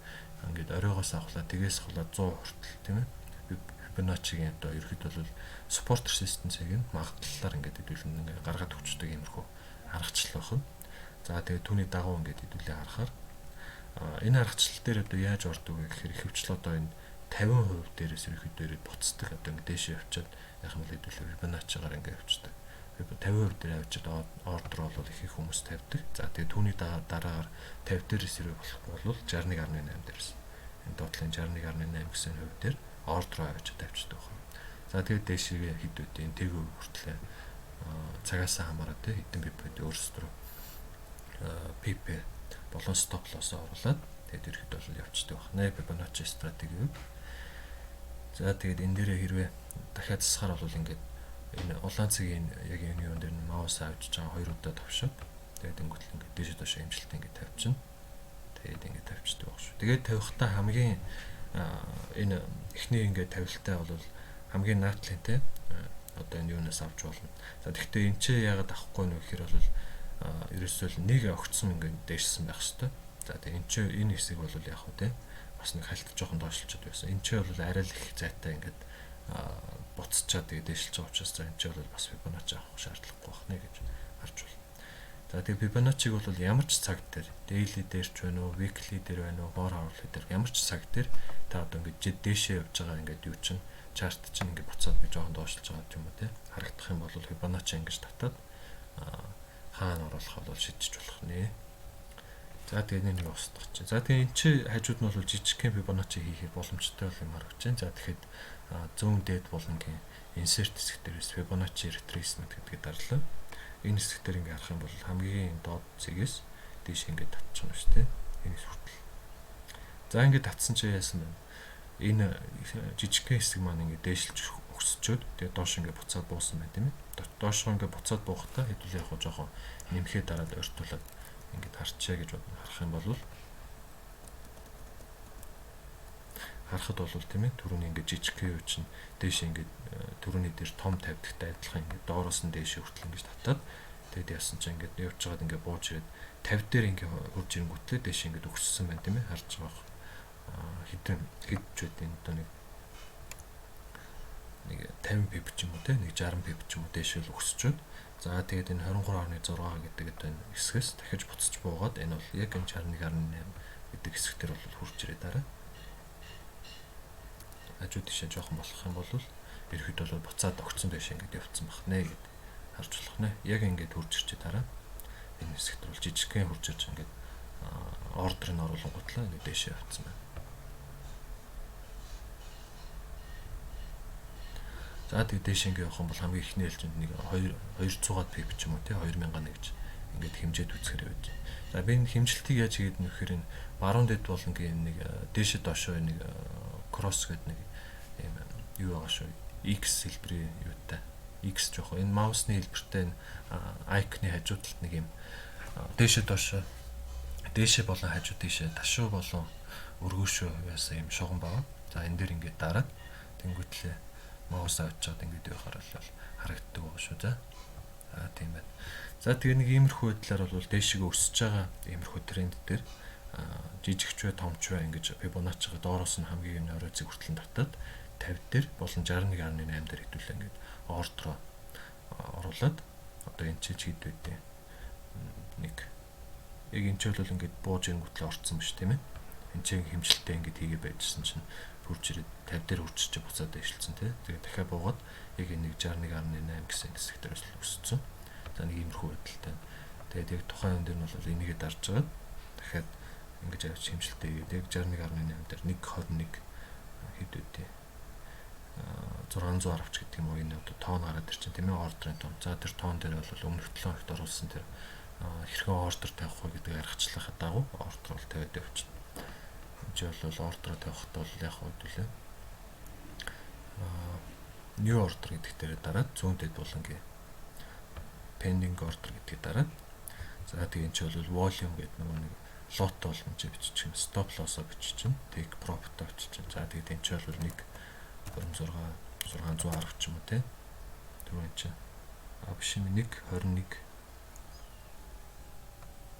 ингээд оройгоос авахлаа тэгээс хавлаа 100 хүртэл тийм ээ. Fibonacci-гийн одоо ерөөхдөө бол support resistance-ийг нь магадлалаар ингээд хэдүүлэн ингээд гаргаад өгчдөг иймэрхүү аргачлал байна. За тэгээд түүний дагуу ингээд хэдүүлээ харахаар энэ аргачлал дээр одоо яаж ордог вэ гэхээр ихэвчлэн одоо энэ 50% дээрээс ерөөхдөө буцдаг одоо ингээд дээшээ явчаад яах юм бол хэдүүлээ Fibonacci-гаар ингээд явчихдаг. 50% дээр авчид ордер бол их хүмүүс тавьдаг. За тэгээд түүний дараагаар 50 дээрээс ирэх болох бол 61.8 дээрээс. Энэ доотлын 61.8 гэсэн хувь дээр ордер авчид тавьчихдаг байна. За тэгээд дээшээ хэд үдийн тэг хүртлээ цагаасаа хамаарат хэдэн пипэд өөрсдөө pp болон стоп лоссоо оруулаад тэгээд ирэхэд бол явчихдаг байна. Fibonacci стратеги. За тэгээд энэ дээрээ хэрвээ дахиад засахаар бол ингээд энэ улаан цэгийн яг энэ юун дээр нь маус авч чам хоёр удаа товшоод тэгээд ингээд дээшээ доош амжилт ингээд тавьчихна. Тэгээд ингээд тавьчихдаг баг шүү. Тэгээд тавихтаа хамгийн энэ эхний ингээд тавилтаа бол хамгийн наадлынтэй одоо энэ юунаас авч болно. За тэгвэл энэ ч яагаад авахгүй нэ гэхээр бол ерөөсөө нэг огцсон ингээд дээшсэн байх хэвээр. За тэгээд энэ ч энэ хэсэг бол яг хөө те бас нэг хальт жоохон доошлцод байсан. Энэ ч бол арай л их зайтай ингээд буцчаад тэгээд дэвшилж байгаа учраас энэ ч бол бас Fibonacci авах шаардлагагүй байна гэж харж байна. За тэгээд Fibonacci-г бол ямар ч цаг дээр daily дээр ч байна уу, weekly дээр байна уу, боор хаврал дээр ямар ч цаг дээр та одоо ингээд дээшээ явж байгаа ингээд юу чинь чарт чинь ингээд буцаад би жоохон доошлж байгаа юм уу те харагдах юм бол Fibonacci ингэж татаад хаана оруулах бол шийдэж болох нэ. За тэгээд нэг устгах чинь. За тэгээд энэ чи хажууд нь бол жижигхэн Fibonacci хийх боломжтой юм харагдаж байна. За тэгэхээр зүүн дээд болонгийн insert хэсэг дээрээс Fibonacci retracement гэдгийг дарлаа. Энэ хэсэг дээр ингээ харах юм бол хамгийн доод зэгээс дээш ингээ татчихна шүү дээ. Энэ хүртэл. За ингээ татсан чи яасан бэ? Энэ жижигхэн хэсэг маань ингээ дээшилж өсчөөд тэгээд доош ингээ буцаад буусан байна тийм ээ. Доош ингээ буцаад буухтаа хэдүүл яг жоохон нэмэхэд дараад ойртуулаад ингээд харчаа гэж харах юм бол харахад бол тийм ээ түрүүний ингээд жижигхэн юу чинь дээш ингээд түрүүний дээр том тавьдагтай адилхан ингээд доороос нь дээш хүртэл ингээд татаад тэгээд яасан чинь ингээд явж байгаад ингээд бууж ирээд 50 дээр ингээд хурж ирэнгүүтлээ дээш ингээд өгссөн байна тийм ээ харж байгаа хэдэн хэд ч үгүй одоо нэг 50 pip ч юм уу тийм нэг 60 pip ч юм уу дээшэл өгсчөөд за тэгээд энэ 23.6 гэдэг энэ хэсгээс дахиж буцаж буугаад энэ бол яг энэ 61.8 гэдэг хэсгээр бол хурж ирээ дараа хажууд тишээ жоохон болох юм бол ерөөд бол буцаад огцсон дэш ингээд явцсан баг нэ гэд харж болох нэ. Яг ингээд хурж ирчээ дараа энэ хэсэгт бол жижигхэн хурж ирж ингээд ордерыг оруулангуутлаа нэг дээшээ явцсан байна. За тэгээд дээш ингэ явах юм бол хамгийн ихний ээлжинд нэг 200-аад pip ч юм уу тий 2000 гэж ингээд хэмжээд үзэхээр байж. За би энэ хэмжилтийг яаж хийгээд нөхөр энэ баруун дэд болонгийн нэг дээшээ доошоо нэг кросс гэдэг нэг юм юу байгаа шүү. X хэлбэрийн юутай. X жоох энэ маусны хэлбэртэй энэ айкны хажуу талд нэг юм дээшээ доошоо дээшээ болон хажуу дээшээ ташуу болон өргөөшөө яасан юм шугам байгаа. За энэ дээр ингээд дараад тэнгуүтлээ маус авчаад ингээд явахаар л харагддаг байгаа шүү за. Тийм байна. За тэгээ нэг иймэрхүү байдлаар бол дээшээ өсөж байгаа иймэрхүү тренд дээр жижигч бай томч бай ингэж Fibonacci-га доороос нь хамгийн өнөө оройцыг хүртэл татаад 50 дээр болон 61.8 дээр хэдүүлээ ингээд ордроо оруулаад одоо энэ ч хэд байдیں۔ Нэг яг энэ ч бол ингээд бууж ирэнгүүтлээ орцсон биш тийм ээ. Энэ ч хэмжилттэй ингээд хийгээ байжсэн чинь хурж ирээд 50 дээр хурцж буцаад дэвшилсэн тий. Тэгээд дахиад буугаад яг энэ 61.8 гэсэн хэсэг дээрээс л өссөн. За нэг иймэрхүү байдалтай. Тэгээд яг тухайн юм дээр нь бол энийгээ дарж байгаа. Дахиад ингэж авч хэмжилттэй хийгээд яг 61.8 дээр 1.21 хэд үдээ 610 авч гэдэг юм уу энэ одоо тоон гараад ирчин тийм ээ ордерын тоон. За тэр тоон дээр бол өмнөх 7 хоногт оруулсан тэр хэрхэн ордер тавих вэ гэдэг аргачлалын дагуу ордер бол тавиад явчихна. Энд чинь бол ордер тавихад бол яг хэвдүүлээ. New order гэдэг дээр дараад зүүн дэд болонгийн pending order гэдгийг дараад за тэгээ энэ чинь бол volume гэдэг нэг lot болгоно чи бичиж чинь stop loss-а бичиж чинь take profit авчиж чинь. За тэгээд энэ чинь бол нэг 610 ч юм уу те. Түрүүн чинь биш юм 121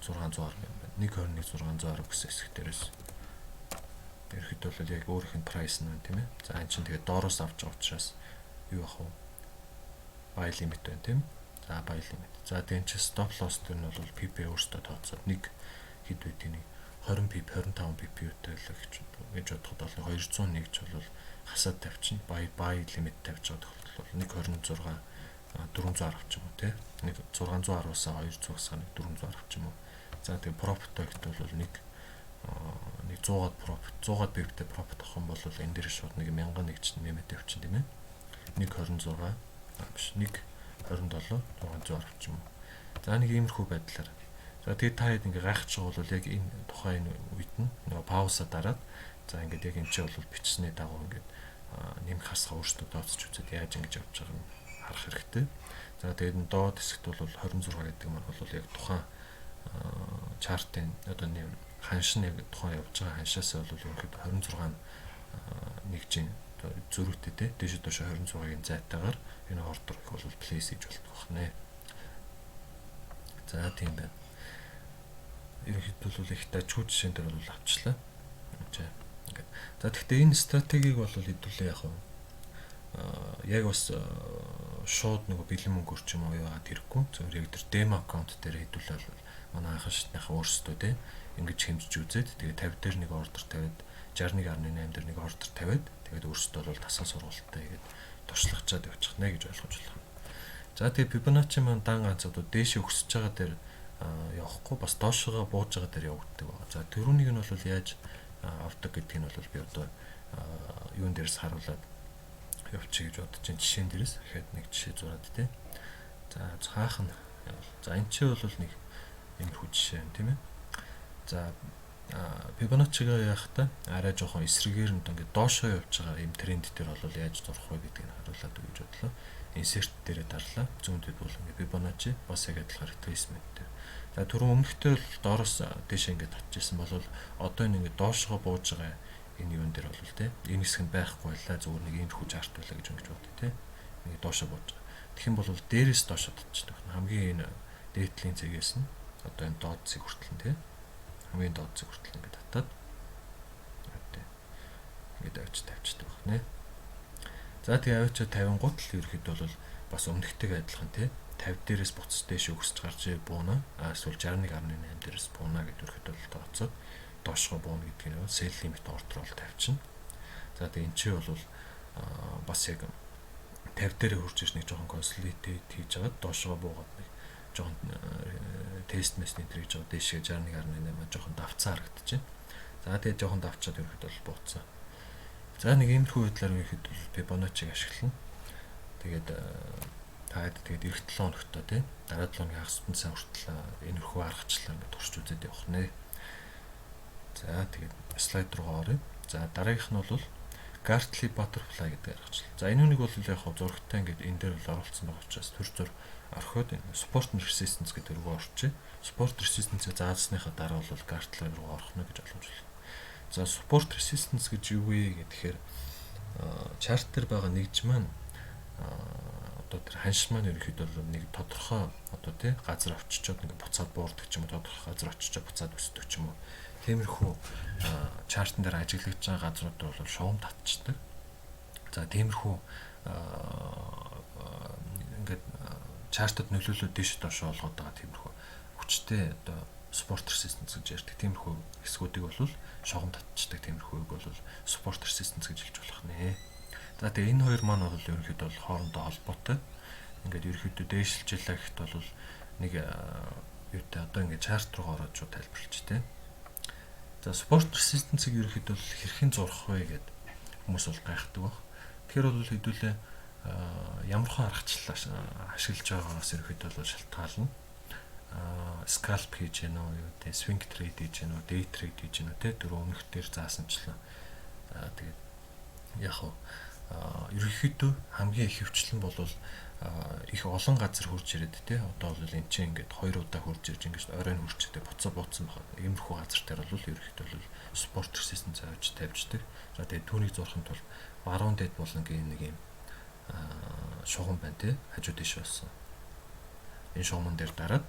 610 юм байна. 121 610 гэсэн хэсэг дээрээс ерхэд бол яг өөрийнх нь price нь тийм ээ. За энэ чинь тэгээд доороос авч байгаа учраас юу ах вэ? Buy limit байна тийм. За buy limit. За тэгээд чи stop loss дээр нь бол PP өөртөө тооцоод нэг хэд байдгийг нэг 20 PP 25 PP үтэй л гэж бодоход бол 201 ч бол хасаад тавьчихна. Buy limit тавьж байгаа тохиолдол бол 126 410 ч юм уу тий. Нэг 610-аас 200-аас нэг 410 ч юм уу. За тэгээд profit гэхэл бол нэг 100-аад profit 100-аад pip-тэй profit авах юм бол энэ дээр шууд нэг 1001 ч нэмээд явчихна тийм ээ. 126 биш 127 610 ч юм уу. За нэг иймэрхүү байдлаар. За тэгээд та хэд ингээ гайхаж байгаа бол яг энэ тухайн үед нь нөгөө пауса дараад за ингээд яг энэ ч бол бичсний дагуу ингээд нэмэх хасгаа өөртөө дооцож үзээд яаж ингэж явж байгааг нь харах хэрэгтэй. За тэгээд энэ доод хэсэгт бол 26 гэдэг нь бол яг тухайн чартын одоо нэм ханш нь яг тухайн явж байгаа ханшаас бол ерөнхийдөө 26 нэг чинь зөрүүтэй те дээш доош 26-гийн зайтайгаар энэ ордер их бол плейс хийж болдог байна. За тийм байна. Ерөнхийдөө бол их дажгүй жишээн дээр бол авчлаа. Ингээд. За тэгэхээр энэ стратегийг бол хэдүүлээ яг яг бас шууд нөгөө бэлэн мөнгө ч юм уу яваад хэрэггүй. Зөвхөн яг тэр демо аккаунт дээр хэдүүлээ бол манай анхан шатныхаа өөрсдөө те ингэж хэмжиж үзээд тэгээ 50 дээр нэг ордер тавиад 61.8 дээр нэг ордер тавиад тэгээд өөрсдөө бол тасгал сургалттай тэгээд туршлагачаад явчих нэ гэж ойлгож байна. За тэгээ Fibonacci маань дан ганц одоо дээшээ өсөж байгаа дээр явахгүй бас доошоо бууж байгаа дээр явагддаг байна. За тэрүүнийг нь бол яаж авдаг гэдгийг нь бол би одоо юун дээрс харуулад явчих гэж бодож чинь жишээн дээрээс дахиад нэг жишээ зураад тий. За цаах нь за энэ ч бол нэг иймэрхүү жишээ юм тийм ээ. За Fibonacci-га яахта арай жоохон эсрэгээр нь ингээд доошоо явж байгаа юм тренд дээр бол яаж зурах вэ гэдгийг харуулад өгч бодлоо. Insert дээрээ дарлаа. Зүүндэд бол ингээд Fibonacci бас яг адилхан retracement дээр. За түрүүн өмнөхтэй бол доороос дээш ингээд татчихсан бол одоо энэ ингээд доошоо бууж байгаа энэ юун дээр бол тэ энэ хэсэг нь байхгүй байлаа зүгээр нэг иймэрхүү чарт байлаа гэж ингэж бодъё тэ. Ингээд доошоо бууж байгаа. Тэгэх юм бол дээрээс доошоо татчихдаг. Хамгийн энэ дээдлийн цэгээс нь одоо энэ доод цэг хүртэл тэ хамгийн доод цэг хүртэл ингээд татаад ингээд авч тавьчихдаг байна. За тэгээ авч 50 гутал ерөөхдөө бол бас өмнөхтэйг адилхан тий 50 дээрээс буцаж дээш өгсөж гарч бууна. Эсвэл 61.8 дээрээс бууна гэдэг ерөөхдөө бол тооцоод доошгоо бууна гэдгийг нь sell limit order бол тавьчихна. За тэгээ эн чинь бол бас яг 50 дээрээ хурж ирж нэг жоохон consolidate хийж агаад доошгоо буугаад нэг жоохон тест мэсний тэр гэж дээшээ 61.8 жоохон давцаа харагдчихэ. За тэгээд жоохон давчаад ерөөхдөө бол бууцсан. За нэг иймэрхүү байдлаар ерөөхдөө би Боночиг ашиглана. Тэгээд таад тэгээд эх 7 хоногтой тий дараа 7 хоногийн хагас бүтэн сайн хүртэл энэрхүү аргачлал ингээд туршиж үзээд явах нэ. За тэгээд слайд руу оръё. За дараагийнх нь бол Gartley butterfly гэдэг аргачлал. За энэ үнийг бол яг зурагтай ингээд энэ дээр бол оруулсан байгаа учраас төр зур орхиод support resistance гэдэг рүү орчих. Support resistance-ийг заасныхаа дараа бол Gartley руу орох нь гэж ойлгомжлоо. За support resistance гэж юу вэ гэхээр chart дээр байгаа нэгж маань одоо тэр ханш маань ерөөхдөө бол нэг тодорхой одоо тий газар очичоод ингээд буцаад буурдаг ч юм уу, тодорхой газар очичоод буцаад өсдөг ч юм уу. Тиймэрхүү чартн дээр ажиглагдж байгаа газрууд бол шугам татчихдаг. За тиймэрхүү ингээд чартад нөлөөлөд дэш доош олгоод байгаа тиймэрхүү хүчтэй одоо support resistance гэж ярьдаг. Тиймэрхүү хэсгүүдийг бол шугам татчихдаг. Тиймэрхүүг бол support resistance гэж хэлж болох нэ. За тэгээ энэ хоёр маань бол ерөнхийдөө бол хоорондоо холбоотой. Ингээд ерөнхийдөө дээшилжлээ гэхэд бол нэг юутай одоо ингээд чарт руу ороод шууд тайлбарлаж тээ. За support resistance-ийг ерөнхийдөө бол хэрхэн зурах вэ гэд хүмүүс бол гайхдаг баг. Тэгэхээр бол хэдүүлээ ямархан аргачлал ашиглаж байгаагаас ерөнхийдөө бол шалтгаална. Scalp хийж гэнэ үү, тэ swing trade хийж гэнэ үү, day trade хийж гэнэ үү, тэ тэр өмнөх дээр заасанчлаа. За тэгээд яг ерөнхийдөө хамгийн их хөвчлэн бол их олон газар хурж ирээд те одоо бол эн чинь ингээд 2 удаа хурж ирж ингээд оройн хурчтэй буцаа бууцсан байна. Иймэрхүү газар дээр бол ерөнхийдөө бол support resistance авч тавьждаг. За тэгээд түүнийг зурханд бол баруун дэд болонгийн нэг юм шугам байна те хажуу дэш болсон. Энэ шугамн дээр дараад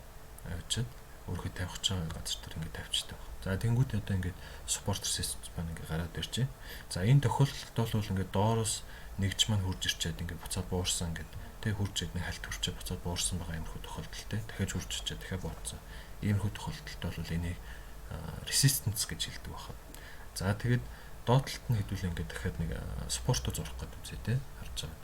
авчид өөрхөд тавих ч газар дээр ингээд тавьчихдаг. За тэнгуүт одоо ингээд support resistance маань ингээд гараад иржээ. За энэ тохиолдолд бол ингээд доороос нэгж маань хурж ирчээд ингээд буцаад буурсан ингээд тэг хурж ирээд нэг хальт хурчээ буцаад буурсан байгаа юмхүү тохиолдолтой. Дахиад хурж ирчээд дахиад буутсан. Иймэрхүү тохиолдолд бол энийг resistance гэж хэлдэг байна. За тэгээд доотлолт нь хэдүүл ингээд дахиад нэг спортоо зурах гэдэг үзье те харж байгаа.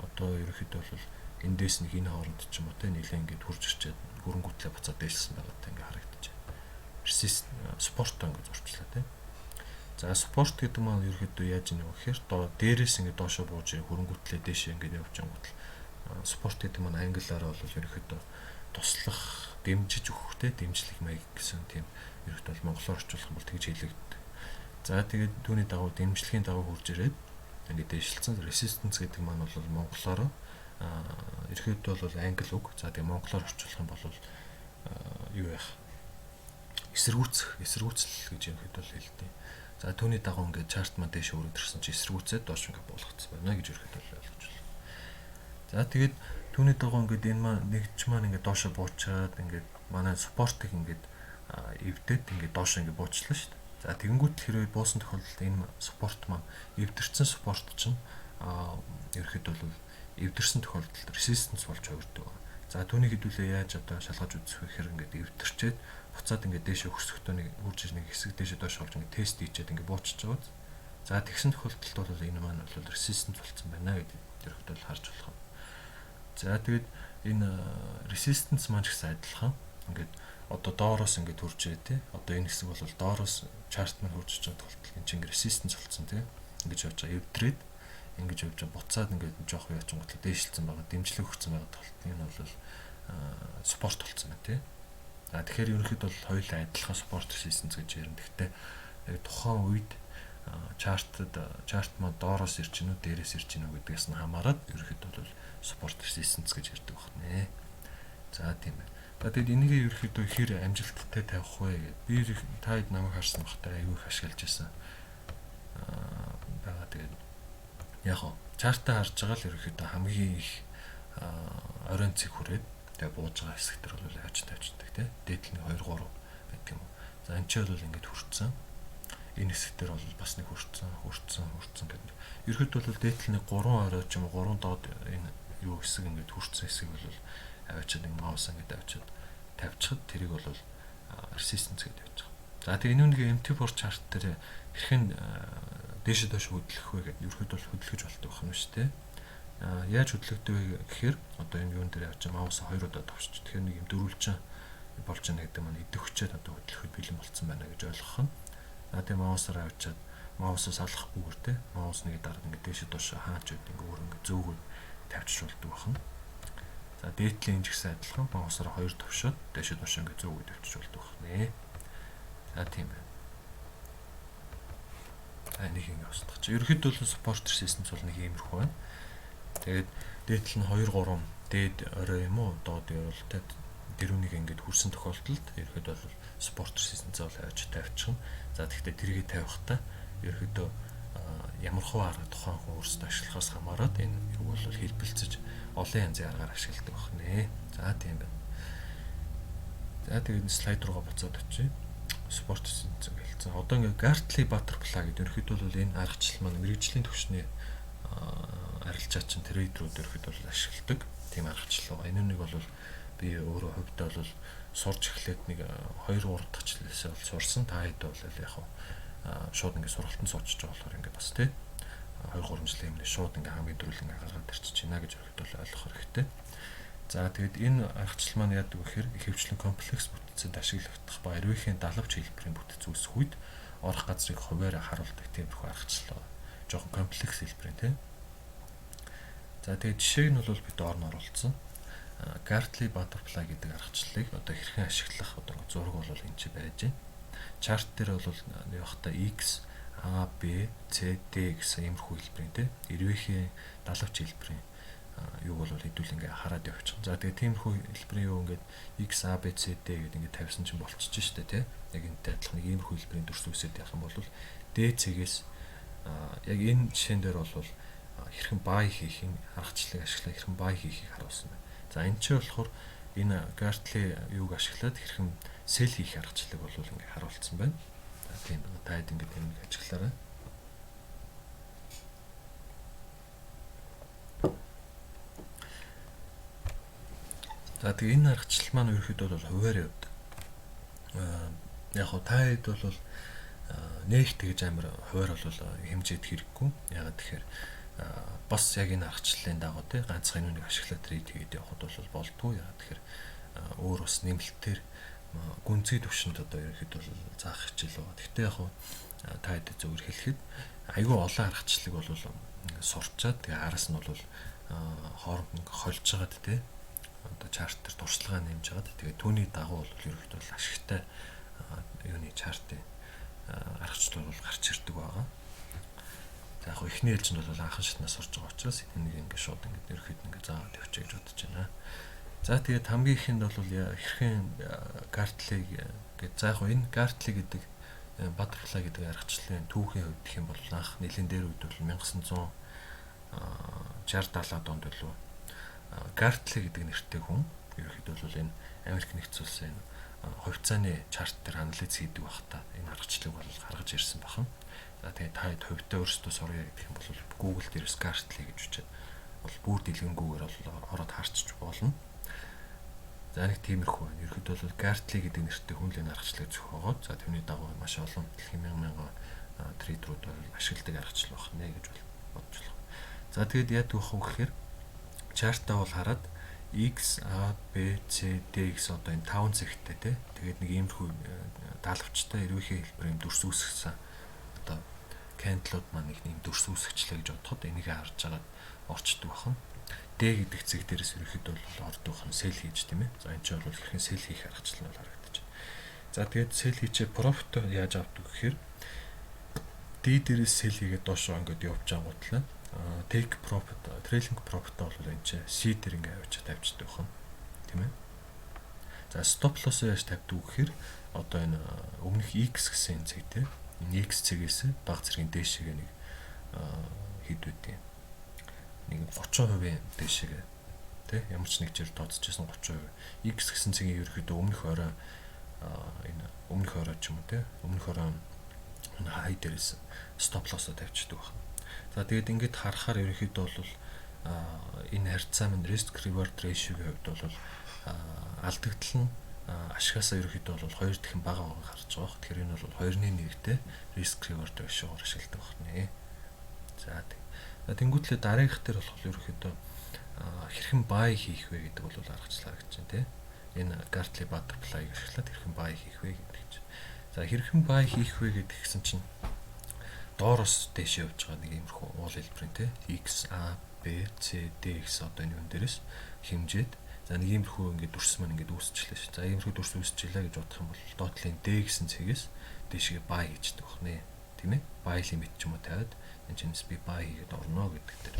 Одоо ерөөхдөө бол эндээс нэг энэ хооронд ч юм уу те нэлээ ингээд хурж ирчээд хөрөнгөтлөө буцаад дээшсэн байгаа та ингээд харагдаж байна. Спортоо ингээд зурчлаа те. За спорт гэдэг маань ерөөхдөө яаж ийм вэ гэхээр дээрээс ингээд доошо бууж хөрөнгөтлөө дээшээ ингээд явж байгаа гутал спорт гэдэг маань англиар бол ерөөхдөө туслах, дэмжиж өгөх те дэмжлэг маяг гэсэн тийм ерөөхдөө монголоор орчуулах юм бол тэгж хэлэгддэг. За тэгээд түүний дагуу дэмжлэгийн дагуу хурж ирээд ингээд дэвшилсэн resistance гэдэг маань бол монголоор ерөөхдөө бол англи үг. За тэгээд монголоор орчуулах юм бол юу яах? Эсэргүүцэл гэж ерөөхдөө хэлдэг. За түүний дагуу ингээд чарт маань дэше өрөөд ирсэн чи эсэргүүцээд доош ингээд болгоцсон байна гэж ерөөхдөө ойлгож байна. За тэгээд түүний дагуу ингээд энэ маань нэгч маань ингээд доошо буучаад ингээд манай спортыг ингээд эвдээд ингээд доошо ингээд буучлаа шүү дээ. За тэгэнгүүт хэрвээ буусан тохиолдолд энэ спорт маань эвдэрсэн спорт чинь ерөөхдөө бол эвдэрсэн тохиолдолд resistance болж хувирдаг. За түүнийг хэдүүлээ яаж одоо шалгаж үзэх вэ гэхээр ингээд эвдэрчээд буцаад ингээд дээшээ өсөхдөө нэг үржиж нэг хэсэг дээшээ доош олж ингээд тест хийчихэд ингээд буучиж байгаа. За тэгсэн тохиолдолд бол энэ маань бол resistance болсон байна гэдэг ерөөхдөө харж болох. За тэгээд энэ resistance маань ч гэсэн адилхан. Ингээд одоо доороос ингээд хурж ирээ те. Одоо энэ хэсэг бол доороос chart маань хурж иж байгаа тохиолдолд энэ чинь resistance болсон те. Ингээд явж байгаа эвдрээд ингэж явж байгаа буцаад ингээд жоох яач гот дээшилсэн байгаа дэмжлэг өгсөн байгаа тохиолдолд энэ бол спорт болсон байна те. За тэгэхээр ерөнхийдөө бол хоёулаа адилхан спорт resistance гэж ярина. Гэхдээ яг тухайн үед чарт маань доороос ирж гинүү дээрээс ирж гинүү гэдгээс нь хамаарат ерөнхийдөө бол спорт resistance гэж ярьдаг байна. За тийм байна. Тэгээд энийг ерөнхийдөө хэр амжилттай тавих вэ гэдэг. Би таад намайг харсан багтаа аюу их ашиглаж байсан. Бага тэгээд яг хоо чартаа харж байгаа л ерөнхийдөө хамгийн их оройн цэг хүрээд тэгээ бууж байгаа хэсэгтэр бол яаж тавьчихдаг те. Дээдл нь 2 3 гэдэг юм уу. За энэ ч бол ингээд хүрцэн. Энэ хэсэгтэр бол бас нэг хүрцэн гэдэг. Ерөнхийдөө бол дээдл нь 3 орой ч юм уу 3 доод энэ юу хэсэг ингээд хүрцэн хэсэг бол аваачаад нэг маус ингээд аваачаад тавьчихад тэрийг бол resistance гэдэг явж байгаа. За тэгээ энэ нэг MT4 chart дээр хэрхэн дээшээ доош хөдлөх вэ гэдэг ерөөхдөө бол хөдлөж болдог байх юм шүү дээ. Яаж хөдлөгдөв гэхээр одоо энэ юун дээр явж маус 2 удаа товч. Тэгэхээр нэг юм дөрвөлжин болж байгаа гэдэг маань идэвхжээд одоо хөдлөхөд бэлэн болцсон байна гэж ойлгох нь. Тэгээ маусаараа авчиад маусаас алхахгүйгээр те маусны дараа ингээд дээш доош хаач үед ингээд өөр ингээд зөөгөө тавьчихулдаг байна. За дээдлийн ч гэсэн адилхан маусаараа 2 төвшөөд дээш доош ингээд зөөгөө тавьчихулдаг байна. За тийм байна. Нэг ингэ устгах. Ерөнхийдөө бол supporter systems бол нэг иймэрхүү байна. Тэгээд дээдл нь 2 3 дээд орой юм уу доод явал дэрүүнийг ингээд хүрсэн тохиолдолд ерөнхийдөө бол supporter systems бол авч тавьчихна. За тэгэхээр тэрийг тавихтаа ерөнхийдөө ямар хуу арга тухайн хүн өөрсдөө ашиглахаас хамаарат энэ юу бол хэлбэлцэж олон янзын аргаар ашигладаг байна. За тийм байна. За тэгээд слайд руугаа буцаад очие. Спорт systems гэлцэн. Одоо ингээ Gartley butterfly гэдэг ерөөхдөө бол энэ аргачлал маань мэрэгжлийн түвшний арилжаа чин трейдерүүд ерөөхдөө бол ашигладаг тийм аргачлал байгаа. Энэ нэг бол би өөрөө хувьдаа бол сурч эхлээд нэг 2 3 дахь жилээсээ бол сурсан. Та хэд бол яг шууд ингээ сургалтанд суучж байгаа болохоор ингээ бас тий 2 3 жилийн өмнө шууд ингээ хамгийн дөрөв ингээ гаргаад ирчихэж байна гэж ерөөхдөө бол ойлгох хэрэгтэй. За тэгээд энэ аргачлал маань яадаг вэ гэхээр ихэвчлэн комплекс бүтцэд ашиглагдах ба эрвээхийн далавч хэлбэрийн бүтц үүсэх үед орох газрыг хуваараа харуулдаг тиймэрхүү аргачлал байна. Жохон комплекс хэлбэрийн тийм. За тэгээд жишээг нь бол бид орн оруулсан. Gartley butterfly гэдэг аргачлалыг одоо хэрхэн ашиглах одоо зураг бол энэ ч байж байна. Чарт дээр бол явахдаа X, A, B, C, D гэсэн иймэрхүү хэлбэрийн тийм. Эрвээхийн далавч хэлбэрийн юу бол хэдүүл ингээ хараад явчих. За тэгээ тиймэрхүү хэлбэрийн юу ингээд X A B C D гэдэг ингээ тавьсан чинь болчихж штэ тий. Яг энэтэй адилхан нэг иймэрхүү хэлбэрийн дүрс үсээд явах юм бол D цэгээс яг энэ жишээн дээр бол хэрхэн бай хийхин аргачлалыг ашиглаа хэрхэн бай хийхийг харуулсан байна. За энэ ч болохоор энэ Gartley юуг ашиглаад хэрхэн сэл хийх аргачлалыг бол ингээ харуулсан байна. За тийм та хэд ингээ энийг ажиглаарай. За тэгээ энэ аргачлал маань ерөөхдөө бол хуваар явдаг. Яг хоо та хэд бол нэг тэгж амар хуваар бол хэмжээд хэрэггүй. Ягаад тэгэхээр бас яг энэ аргачлалын дагуу тий ганцхан нүг ашиглаад трейд хийгээд явхад бол болдгүй. Ягаад тэгэхээр өөр бас нэмэлтээр гүнзгий төвшөнд одоо ерөөхдөө бол заах хичээл байгаа. Гэхдээ яг хоо та хэд зөвөр хэлэхэд айгүй олон аргачлалыг бол сурчаад тэгээ араас нь бол хооронд холж байгаад тий одоо чартер туршлагаа нэмж хагаад тэгээд түүний дагуу бол ерөөхдөө бол ашигтай юуны чартын аргачлал бол гарч ирдэг байгаа. За яг ихний ээлжинд бол анхан шатнаас сурж байгаа учраас энийг ингээд шууд ингээд ерөөхдөө ингээд заагаад явчих гэж бодож байна. За тэгээд хамгийн ихэнд бол хэрхэн Gartley гэдэг за яг энэ Gartley гэдэг butterfly гэдэг аргачлалын түүхийн хувьд гэх юм бол анх нэлийн дээр үед бол 1960 70-аад онд болов Gartley гэдэг нэртэй хүн ерөөхдөө бол энэ Америк нэгдсэн улсын хувьцааны чарт дээр анализ хийдэг байхдаа энэ аргачлалыг бол гаргаж ирсэн бахан. За тэгээд та хувьдаа өөрсдөө сургая гэх юм бол Google дээрээс Gartley гэж үчээд бол бүр дэлгэнгүйгээр бол ороод харчиж болно. За нэг тиймэрхүү байна. Ерөөхдөө бол Gartley гэдэг нэртэй хүн л энэ аргачлалыг зохиогоод за түүний дагуу маш олон дэлхийн мянган трейдерүүд бол ашигладаг аргачлал байна гэж бодож байна. За тэгээд яадаг вэ гэхээр чартаа бол хараад X, A, B, C, D гэсэн одоо энэ 5 зэгттэй тий. Тэгээд нэг иймэрхүү даалгавчтай эрвээхийн хэлбэрийн дүрс үүсгэсэн одоо candle-ууд маань нэг юм дүрс үүсгэчлээ гэж бодоход энийг харж агаад орчдөг бахан. D гэдэг зэг дээрээс ерөөхдөө бол ордог бахан сел хийж тийм ээ. За энэ ч бол хэрхэн сел хийх аргачлал нь харагдаж байна. За тэгээд сел хийчээ profit яаж авдаг гэхээр D дээрээс сел хийгээд доошоо ингээд явж ангуутлаа. Take profit, trailing profit бол энэ чинь C дээр ингээ авч тавьчихдаг байна. Тийм ээ. За stop loss яаж тавьдаг гэхээр одоо энэ өмнөх X гэсэн зэг тийм. Энэ X цэгээс баг зэргийн дээшээ нэг хэд үгүй. Нэг 30% дээшээ тийм ямар ч нэг жир тооцчихсан 30%. X гэсэн цэгийн ерөөхдөө өмнөх орой энэ өмнөх орой ч юм уу тийм. Өмнөх орой энэ хай дээрээс stop loss тавьчихдаг байна. За тэгээд ингээд харахаар ерөнхийдөө бол энэ харьцаа минь risk reward ratio-гийн хувьд бол алдагдал нь ашигасаа ерөнхийдөө бол 2 дахин бага байгаа харж байгаа. Тэгэхээр энэ бол 2-1-тэй risk reward ratio-гоор ашигладаг байна. За За тэнгуүтлээ дараагийнх дээр болохоор ерөөхдөө хэрхэн бай хийх вэ гэдэг бол аргачлал харагдаж байна тий. Энэ Gartley butterfly ашиглаад хэрхэн бай хийх вэ гэдэг чинь. За хэрхэн бай хийх вэ гэдгсэн чинь доороос дээшээ явж байгаа нэг иймэрхүү уул хэлбэрийн тий. X, A, B, C, D гэсэн одоо энэ юм дээрээс хэмжээд за нэг иймэрхүү ингээд дүрс маань ингээд үүсчихлээ ш. За иймэрхүү дүрс үүсчихлээ гэж бодох юм бол доотлын D гэсэн цэгээс дээшээ бай хийждэг байна. Тийм ээ. Бай лимит ч юм уу тавиад энэ чинээс би бай хийгээд орно гэдэг дээр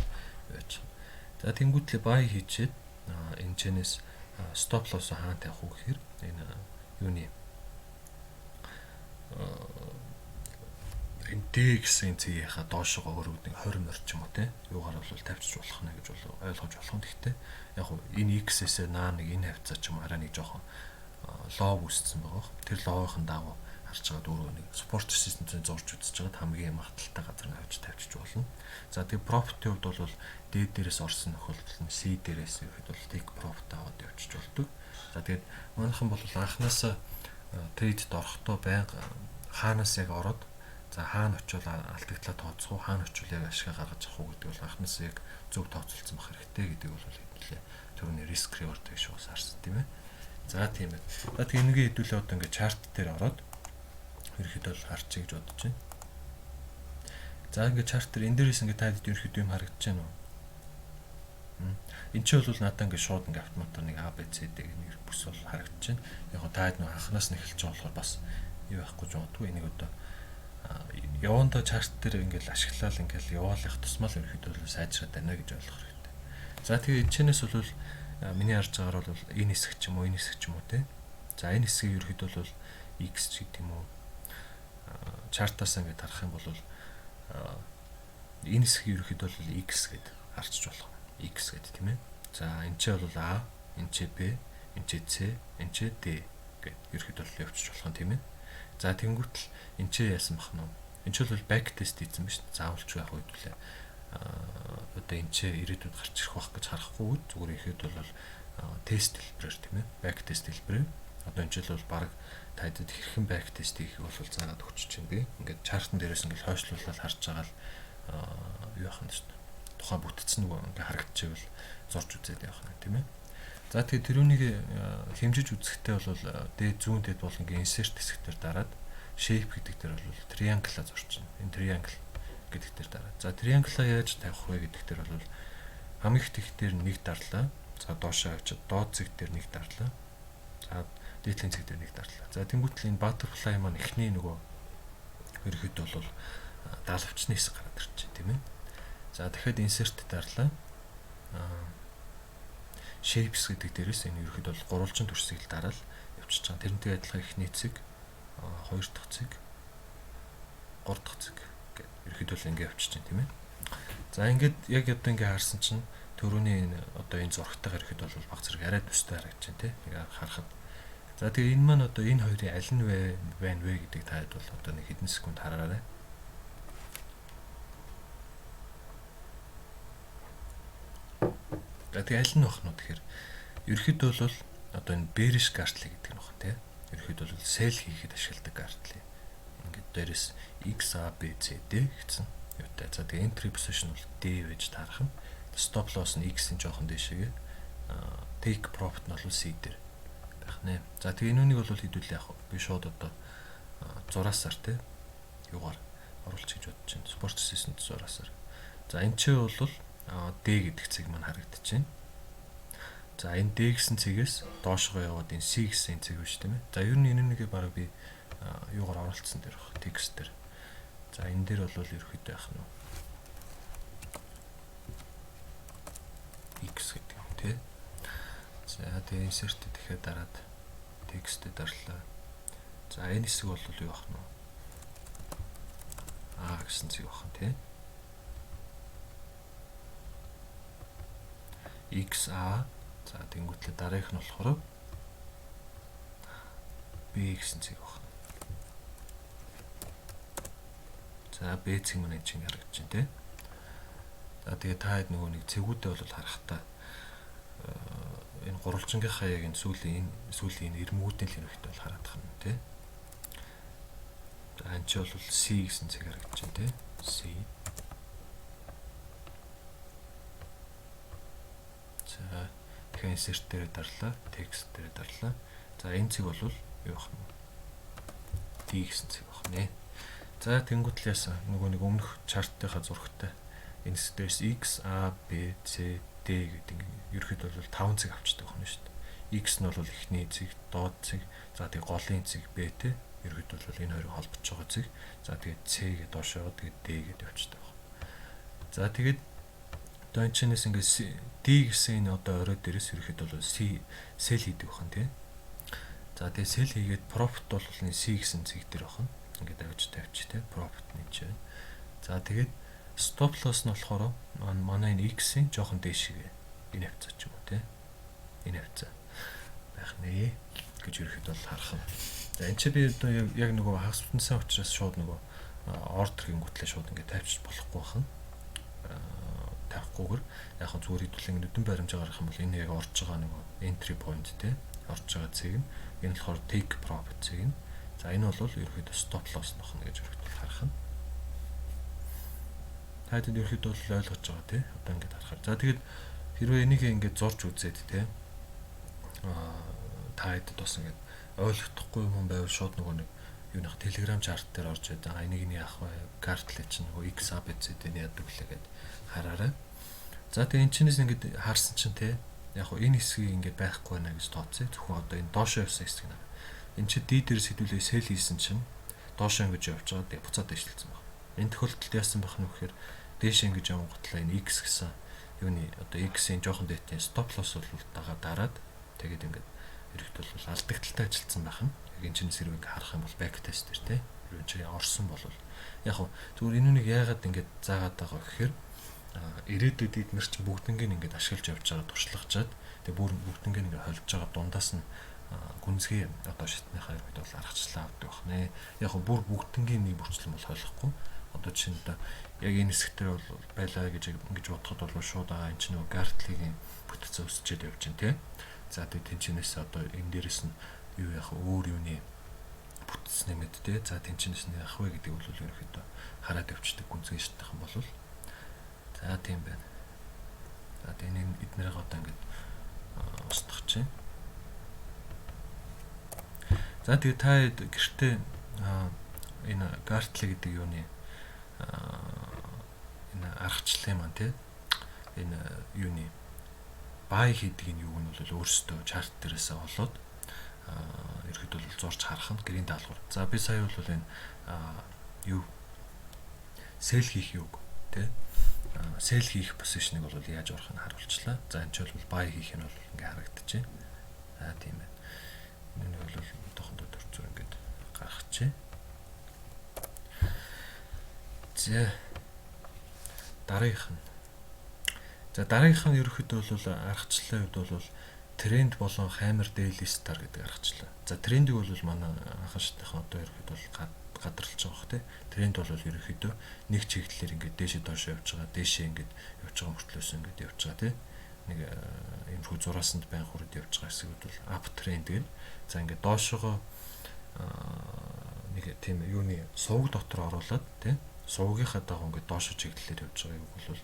явж. За тэнгуүтлээ бай хийчихэд энэ чинээс стоп лосс хаана тавих вэ гэхээр энэ юуны энэ D гэсэн цэгийнхаа доошогоо өрөөд нэг 20 морь ч юм уу те юугаар бол тавьчих болох нэ гэж бол ойлгож болох юм. Гэхдээ яг хуу энэ X-ээс наа нэг энэ хавцаа ч юм уу арай нэг жоохон лов үүссэн байгаа. Тэр ловын дагуу харж байгаа дөрөв нэг спорт системтэй зурж үзэж байгаад хамгийн магталтай газар нь авч тавьчих болно. За тэгээ профитийн хувьд бол D дээрээс орсон тохиолдолд нь C дээрээс ихэд бол take profit аваад явчих болдог. За тэгээд манайхан бол анханасаа трейдд орохдоо байнга хаанаас яг ороод за хаана очивол алдагдлаа тооцох уу, хаана очивол яг ашиг гаргаж авах уу гэдэг бол анханасаа яг зөв тооцоолсон байх хэрэгтэй гэдэг бол хэдүүлээ түрүүний риск reward гэж шуус харсан тийм ээ. За тийм ээ. За тэгээ энэгээ хэдүүлээ одоо ингээд чарт дээр ороод ерөөхдөө бол харчих гэж бодож байна. За ингээд чарт дээр энэ дээрээс ингээд таад ерөөхдөө юм харагдаж байна уу? Энд чинь бол надад ингээд шууд ингээд автоматар нэг A B C D гэх нэг бүс бол харагдаж байна. Яг нь таад нэг анханаас нь эхэлж байгаа болохоор бас юу байхгүй ч магадгүй энийг одоо явандаа чарт дээр ингээд ашиглаад ингээд явуулах тусмал ерөөхдөө бол сайжраад байна гэж ойлгох хэрэгтэй. За тэгээ эцэнээс бол миний харж байгаагаар бол энэ хэсэг ч юм уу, энэ хэсэг ч юм уу те. За энэ хэсгийг ерөөхдөө бол X ч гэдэг юм уу. Чартаас ингээд харах юм бол энэ хэсгийг ерөөхдөө бол X гэд харчих болох. X гэдэг тийм ээ. За энэ ч бол A, энэ ч B, энэ ч C, энэ ч D гэд ерөөхдөө бол явчих болох юм тийм ээ. За тэнгуүтэл энэ ч яасан бах нь. Энэ ч бол back test хийсэн биз дээ. Заавалч байх үед үлээ. Одоо энэ ч ирээдүйд гарч ирэх байх гэж харахгүй зүгээр ихэд бол тест хэлбэрээр тийм ээ. Back test хэлбэрээр. Одоо энэ ч бол баг тайдад хэрхэн back test хийх бол заагаад өгч чинь би. Ингээд чартн дээрээс ингээд хойшлуулаад харж байгаа л юу яах юм бэ? Тухайн бүтцэн нөгөө ингээд харагдчихвэл зорж үзээд явах нь тийм ээ. За тэгээ тэрүүнийг хэмжиж үзэхдээ бол дээд зүүн дэд бол ингээд insert хэсгээр дараад shape гэдэг дээр бол triangle-а зорчно. Энэ triangle гэдэг дээр дараа. За triangle-а яаж тавих вэ гэдэг дээр бол хамгийн их тэгх дээр нэг дарлаа. За доошоо авчид доод зэг дээр нэг дарлаа. За дээдлийн зэг дээр нэг дарлаа. За тэнгуүтэл энэ butterfly маань эхний нөгөө ерөөд бол даалгавчны хэсэг гараад ирж байна тийм ээ. За дахиад insert дарлаа. Shapes гэдэг дээрээс энэ ерөөд бол гурвалжин төрсийг л дараал явчихж байгаа. Тэрнтэй адилхан эхний зэг, хоёр дахь зэг, гурав дахь зэг ерөөд бол ингэ явчихж байна тийм ээ. За ингээд яг одоо ингэ харсан чинь төрөний одоо энэ зургатайгаар ерөөд бол баг зэрэг арай төстэй харагдаж байна тийм ээ. Харахад. За тэгээ энэ маань одоо энэ хоёрын аль нь байна вэ гэдэг таад бол одоо нэг хэдэн секунд хараарай. За тэгээ аль нь бах нь тэгэхээр ерөөд бол одоо энэ bearish Gartley гэдэг нь бах тийм. Ерөөд бол sell хийхэд ашигладаг Gartley. Ингээд дээрээс X, A, B, C, D гэсэн юутай. За тэгээ entry position бол D гэж таарах юм. Stop loss нь X-ийн жоохон дэшегээ. Take profit нь бол C дээр байх нэ. За тэгээ энүүнийг бол хэдүүлээ яг би шууд одоо зураасаар те юугаар оруулж гэж бодож байна. Sport system зураасаар. За энэ ч бол D гэдэг цэг маань харагдаж байна. За энэ D гэсэн цэгээс доошгоо яваад энэ C гэсэн цэг биш тийм ээ. За ер нь энэ нэгэ бараг би юугаар оруулсан дээр баг текст дээр. За энэ дээр бол ерөөхдөө яах нь X гэдэг юм тий. За тэгээ insert дахиад дараад текстэд дарлаа. За энэ хэсэг бол юу ах нь А гэсэн цэг бахан тий. XA за тэнгуүтлээ дараагийнх нь болохоор B гэсэн цэг бахан. За B цэг маань чинь харагдаж байна тий. За тэгээ та хэд нөгөө нэг цэгүүдээ бол харахтаа энэ гурвалжингийнхаа яг энэ сүүлийн ирмгүүдийн л хэрэгтэй бол хараад тахна тий. За энэ ч бол C гэсэн цэг харагдаж байна тий. C. За тэгэхээр insert дээр дарлаа, text дээр дарлаа. За энэ цэг бол юу байх юм бэ? D гэсэн цэг байх нэ. За тэнгуүтлээс нөгөө нэг өмнөх чарттынхаа зурагтай энэ стресс X, A, B, C, D гэдэг ерөөхдөө бол 5 цэг авчдаг байна шүү дээ. X нь бол эхний цэг, доод цэг, за тэгээ голын цэг B те ерөөхдөө бол энэ хоёрыг холбож байгаа цэг. За тэгээд C гэдэг доош яваад тэгээд D гэдэг явчихдаг байна. За тэгээд одоо энэ чинээс ингээд D гэсэн энэ одоо орой дээрээс ерөөхдөө бол cell хийдэг байна те. За тэгээд cell хийгээд profit бол энэ C гэсэн цэг дээр байна. Ингээд тавьчих те profit нэг ч байна. За тэгээд stop loss нь болохоор манай энэ X-ийн жоохон дээшгээ энэ хавцаа ч юм уу те. Энэ хавцаа байх нэ гэж ерөөхдөө бол харах юм. За энэ ч би одоо яг нөгөө хагас бүтэнсэн учраас шууд нөгөө ордер гингүүтлээ шууд ингээд тавьчих болохгүй байна. Тавихгүйгээр яг хөө зүгээр хэдүүлэн нүдэн баримжаа гаргах юм бол энэ яг орж байгаа нөгөө entry point те орж байгаа цэг нь энэ болохоор take profit цэг нь. За энэ бол ерөөхдөө stop loss нөх нь гэж ерөөхдөө харах юм. Таад ерөөхдөө бол ойлгож байгаа тий. Одоо ингээд харахаар. За тэгээд хэрвээ энийг ингээд зурж үзээд тий. Та хэдэд бас ингээд ойлгохдохгүй юм байвал шууд нөгөө нэг юу нэх Telegram chart дээр орж идэв. Энийг нь яах вэ? Картлээ чинь нөгөө X ABCD-ний яадаг лээ гэд хараарай. За тэгээд энэ чинээс ингээд харсан чинь тий. Яг хоо энэ хэсгийг ингээд байхгүй байна гэж тооцъё. Зөвхөн одоо энэ доошоо явсан хэсэг нэ. Энд чи D дээрээс хэдүүлээ sell хийсэн чинь доошоо ингэж явж байгаа. Тэгээ буцаад дэвшилсэн байна. Энэ тохиолдолд яасан байх нь вэхээр дээш ингэж явангуутлаа энэ X гэсэн юуны одоо X-ийн жоохон дэйтийн stop loss бол дараад тэгээд ингээд ерөөхдөө бол алдагдaltaй ажилтсан байх нь. Яг энэ чинь зэрэг харах юм бол back test дээр те. Юу чи орсон бол яг хөө зүгээр энүүнийг яагаад ингээд заагаад байгаа гэхээр ирээдүйд эднэр чинь бүгднийг ингээд ашиглаж явж байгаа туршлагачаад тэгээ бүгднийг ингээд холж байгаа дундаас нь гүнзгий одоо шатныхаа ерөөд бол аргачлаа авдаг байх нэ. Яг хөө бүр бүгднийг нэг бүрчлэн бол ойлгохгүй. Одоо чинь одоо яг энэ хэсэгтэр бол байлаа гэж ингэж бодоход бол шууд энэ чинь нөгөө гартлигийн бүтцээ өсчээд явж байна те. За тэгээд тэнчнээс одоо энэ дээрэс нь юу яах өөр юуны бүтц нэмэд те. За тэнчнээс нь яах вэ гэдэг бол ерөөхдөө хараад явчихдаг гүнзгий шатных юм бол за тийм байна. За тэгээд энэ эднэрийг одоо ингэж устгах чинь. За тэгээд та гэртээ энэ гартли гэдэг юуны энэ аргачлалын маань тий энэ юуны бай хийдэг энэ юуг нь бол өөрсдөө чарт дээрээсээ олоод ерөөхдөө бол зурж харах нь гэрийн даалгавар. За би сая бол энэ юу сел хийх юг тий сел хийх позишныг бол яаж орох нь харуулчлаа. За энэ ч бол бай хийх нь бол ингээ харагдчихэв. За тийм байна. Энэ бол тохондоо төрцөө ингээд гаргачих. За дараагийнх нь. За дараагийнх нь ерөөхдөө бол аргачлалын хувьд бол тренд болон хаммер daily star гэдэг аргачлал. За трендийг бол манай анхаарчдынхаа одоо ерөөхдөө бол гадарлаж байгаа бох тий. Тренд бол ерөөхдөө нэг чиглэлээр ингээд дээшээ доошоо явж байгаа, дээшээ ингээд явж байгаа мөртлөөс ингээд явж байгаа тий. Нэг иймэрхүү зураасанд байн хүрээд явж байгаа хэсгүүд бол up trend гэдэг. За ингээд доошоогоо нэг тийм юуны сувг дотор оруулаад тий. Сувгийнхаа дагуу ингээд доошоо чиглэлээр явж байгаа юм бол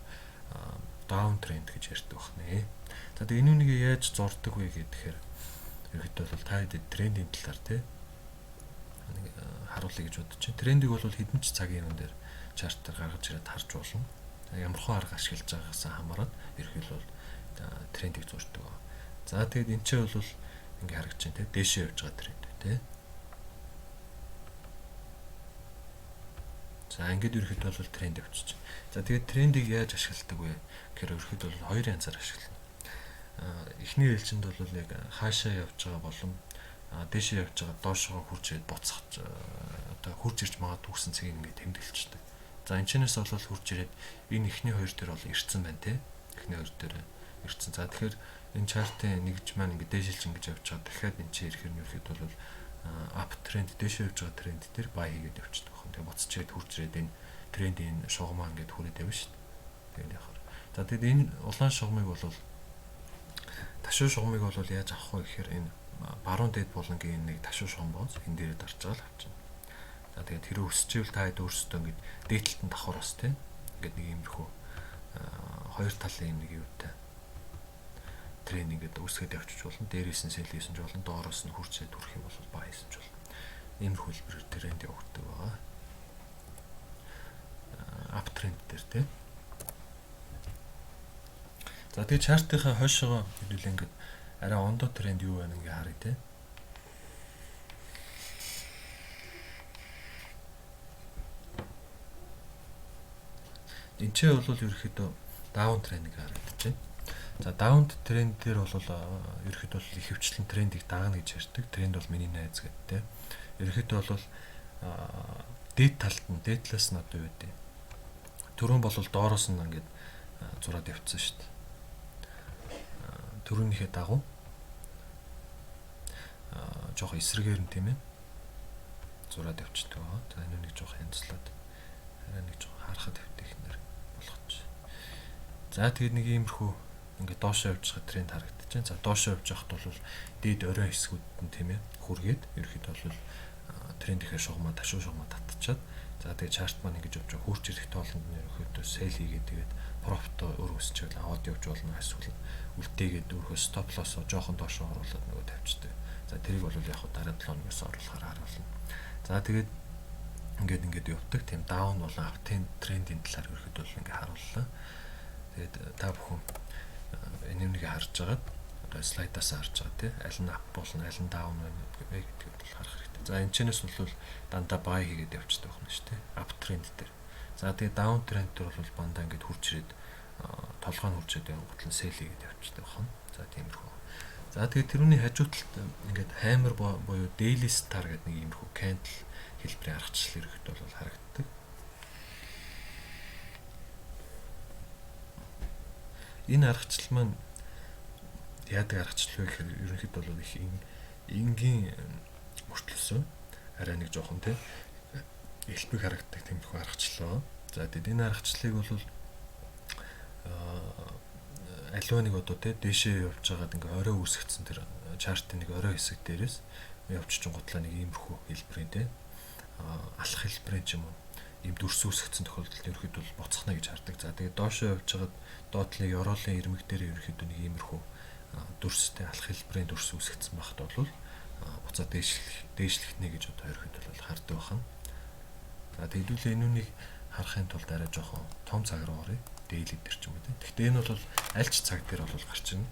down trend гэж ярьдаг байна. За тэгээ энэ үнийг яаж зурдаг вэ гэхээр ерөөхдөө бол та хэд трендийн талаар тий нэг харуулъя гэж бодож байна. Трендийг бол хэдэн ч цагийн юм дээр чартаар гаргаж ирээд харж болно. Ямар хөө арга ашиглаж байгаагаас хамаарат ерөөхдөө бол трендийг зурдаг. За тэгээд энэ ч бол ингээ харагдаж байна тий дээшээ явж байгаа тренд тий. За ингээд ерөөхдөө бол тренд явчих. За тэгээд трендийг яаж ашигладаг вэ гэхээр ерөөхдөө бол хоёр янзаар ашиглана. Эхний ээлжинд бол яг хаашаа явж байгаа болон дээшээ явж байгаа доошоо хурж ирээд буцах одоо хурж ирж магадгүй гэсэн цэгийг ингээд тэмдэглэждэг. За энэ чэнэс бол хурж ирээд энэ эхний хоёр дээр бол ирцэн байна те. Эхний хоёр дээр ирцэн. За тэгэхээр энэ чартын нэгж маань ингээд дээшилж ингэж явж байгаа. Дахиад энэ чинь ирэхээр нь ерөөхдөө бол up тренд дээшээ явж байгаа тренд дээр buy хийгээд явчихдаг. Тэгээ буцчихэд хурж ирээд энэ трендийн шугамаа ингээд хүрээд явна шүү дээ. Тэгээд яхаар. За тэгээд энэ улаан шугамыг бол ташуу шугамыг бол яаж авах вэ гэхээр энэ баруун дээд булангийн нэг ташуу шугам бооз энэ дээрээ дарж байгаа л авчихна. За тэгээд тэр өсчихвэл та хэд өөрсдөө ингээд дээдлэлтэн давхар бас тийм ингээд нэг иймэрхүү хоёр талын нэг юутай тренд ингээд үүсгээд явчих болно. Дээрээс нь сэл хийсэн ч болно, доороос нь хурцээд хүрэх юм бол бай хийсэн ч болно. Ийм хөлбөрөөр тренд явагддаг байгаа. Ап тренд дээр тий. За тэгээ чартынхаа хойшоо хэдүүл ингээд арай ондоо тренд юу байна ингээ харъя тий. Энд ч бол ерөөхдөө даун трендийг харагдаж байна. За даун тренд дээр бол ерөөхдөө бол их хвчлэн трендийг дагна гэж ярьдаг. Тренд бол миний найз гэдэг. Ерөөхдөө бол дээд талд нь дээд талаас нь одоо юу гэдэг. Түрүүн бол доороос нь ингээд зураад явцсан шүү дээ. Түрүүнийхээ дагуу жоох эсрэгээр нь тийм ээ зураад явчихдаг. За энэ нэг жоох янзлаад хараа нэг жоох харахад хэвтэх нэр болгоч. За тэгээд нэг иймэрхүү ингээд доошоо явж байгаа тренд харагдаж байна. За доошоо явж байхад бол дээд орой хэсгүүд нь тийм ээ хүргээд ерөөхдөө бол тренд ихэ шугамаа ташуу шугамаа татчихад за тэгээд чарт маань ингэж явж байгаа хурж ирэх тоолонд нь ерөөхдөө сел хийгээд тэгээд профит өөр өсчихвэл аваад явж болно эсвэл үлдээгээд өөрхөө стоп лоссоо жоохон доошоо оруулаад нөгөө тавьчихдаг. За тэрийг бол яг дараа 7 хоногоос оруулахаар харуулна. За тэгээд ингээд явдаг. Тийм даун болон ап трендийн талаар ерөөхдөө бол ингээд харууллаа. Тэгээд та бүхэн энийг харж байгаад одоо слайдаас харж байгаа тий аль нь ап болон аль нь даун байна гэдгийг бол харах хэрэгтэй. За энэ чэнэс бол дандаа бай хийгээд явчихдаг байна шүү дээ. Ап тренд дээр. За тэгээд даун тренд дээр бол бандаа ингээд хурж ирээд толгой нь хурж ирээд явгал нь сел хийгээд явчихдаг байна. За тиймэрхүү. За тэгээд тэрүүний хажуу талд ингээд хаймер буюу daily star гэдэг нэг иймэрхүү candle хэлбэрийн аргачлал ирэхэд бол харагддаг. Энэ аргачлал маань яадаг аргачлал вэ гэхээр ерөнхийдөө бол их энгийн мөртлөсөн арай нэг жоохон тий элбэг харагддаг тиймэрхүү аргачлал. За тэгээд энэ аргачлалыг бол аливаа нэг одоо тий дээшээ явж байгаад ингээ орой үүсгэсэн тэр чартын нэг орой хэсэг дээрээс явж чингуудлаа нэг иймэрхүү хэлбэрийн тий алах хэлбэрийн ч юм уу ийм дүрс үүсгэсэн тохиолдолд ерөөхдөө бол буцахна гэж хардаг. За тэгээд доошоо явж байгаад доотлын ёроолын ирмэг дээр ерөөхдөө нэг иймэрхүү дүрстэй алах хэлбэрийн дүрс үүсгэсэн багт бол буцаад дээшлэхнэ гэж одоо ерөөхдөө бол хардаг байна. За тэгдүүлээ энүүнийг харахын тулд арай жоохон том цаг руу оръё. Daily дээр ч юм уу тийм. Гэхдээ энэ бол аль ч цаг дээр бол гарч ирнэ.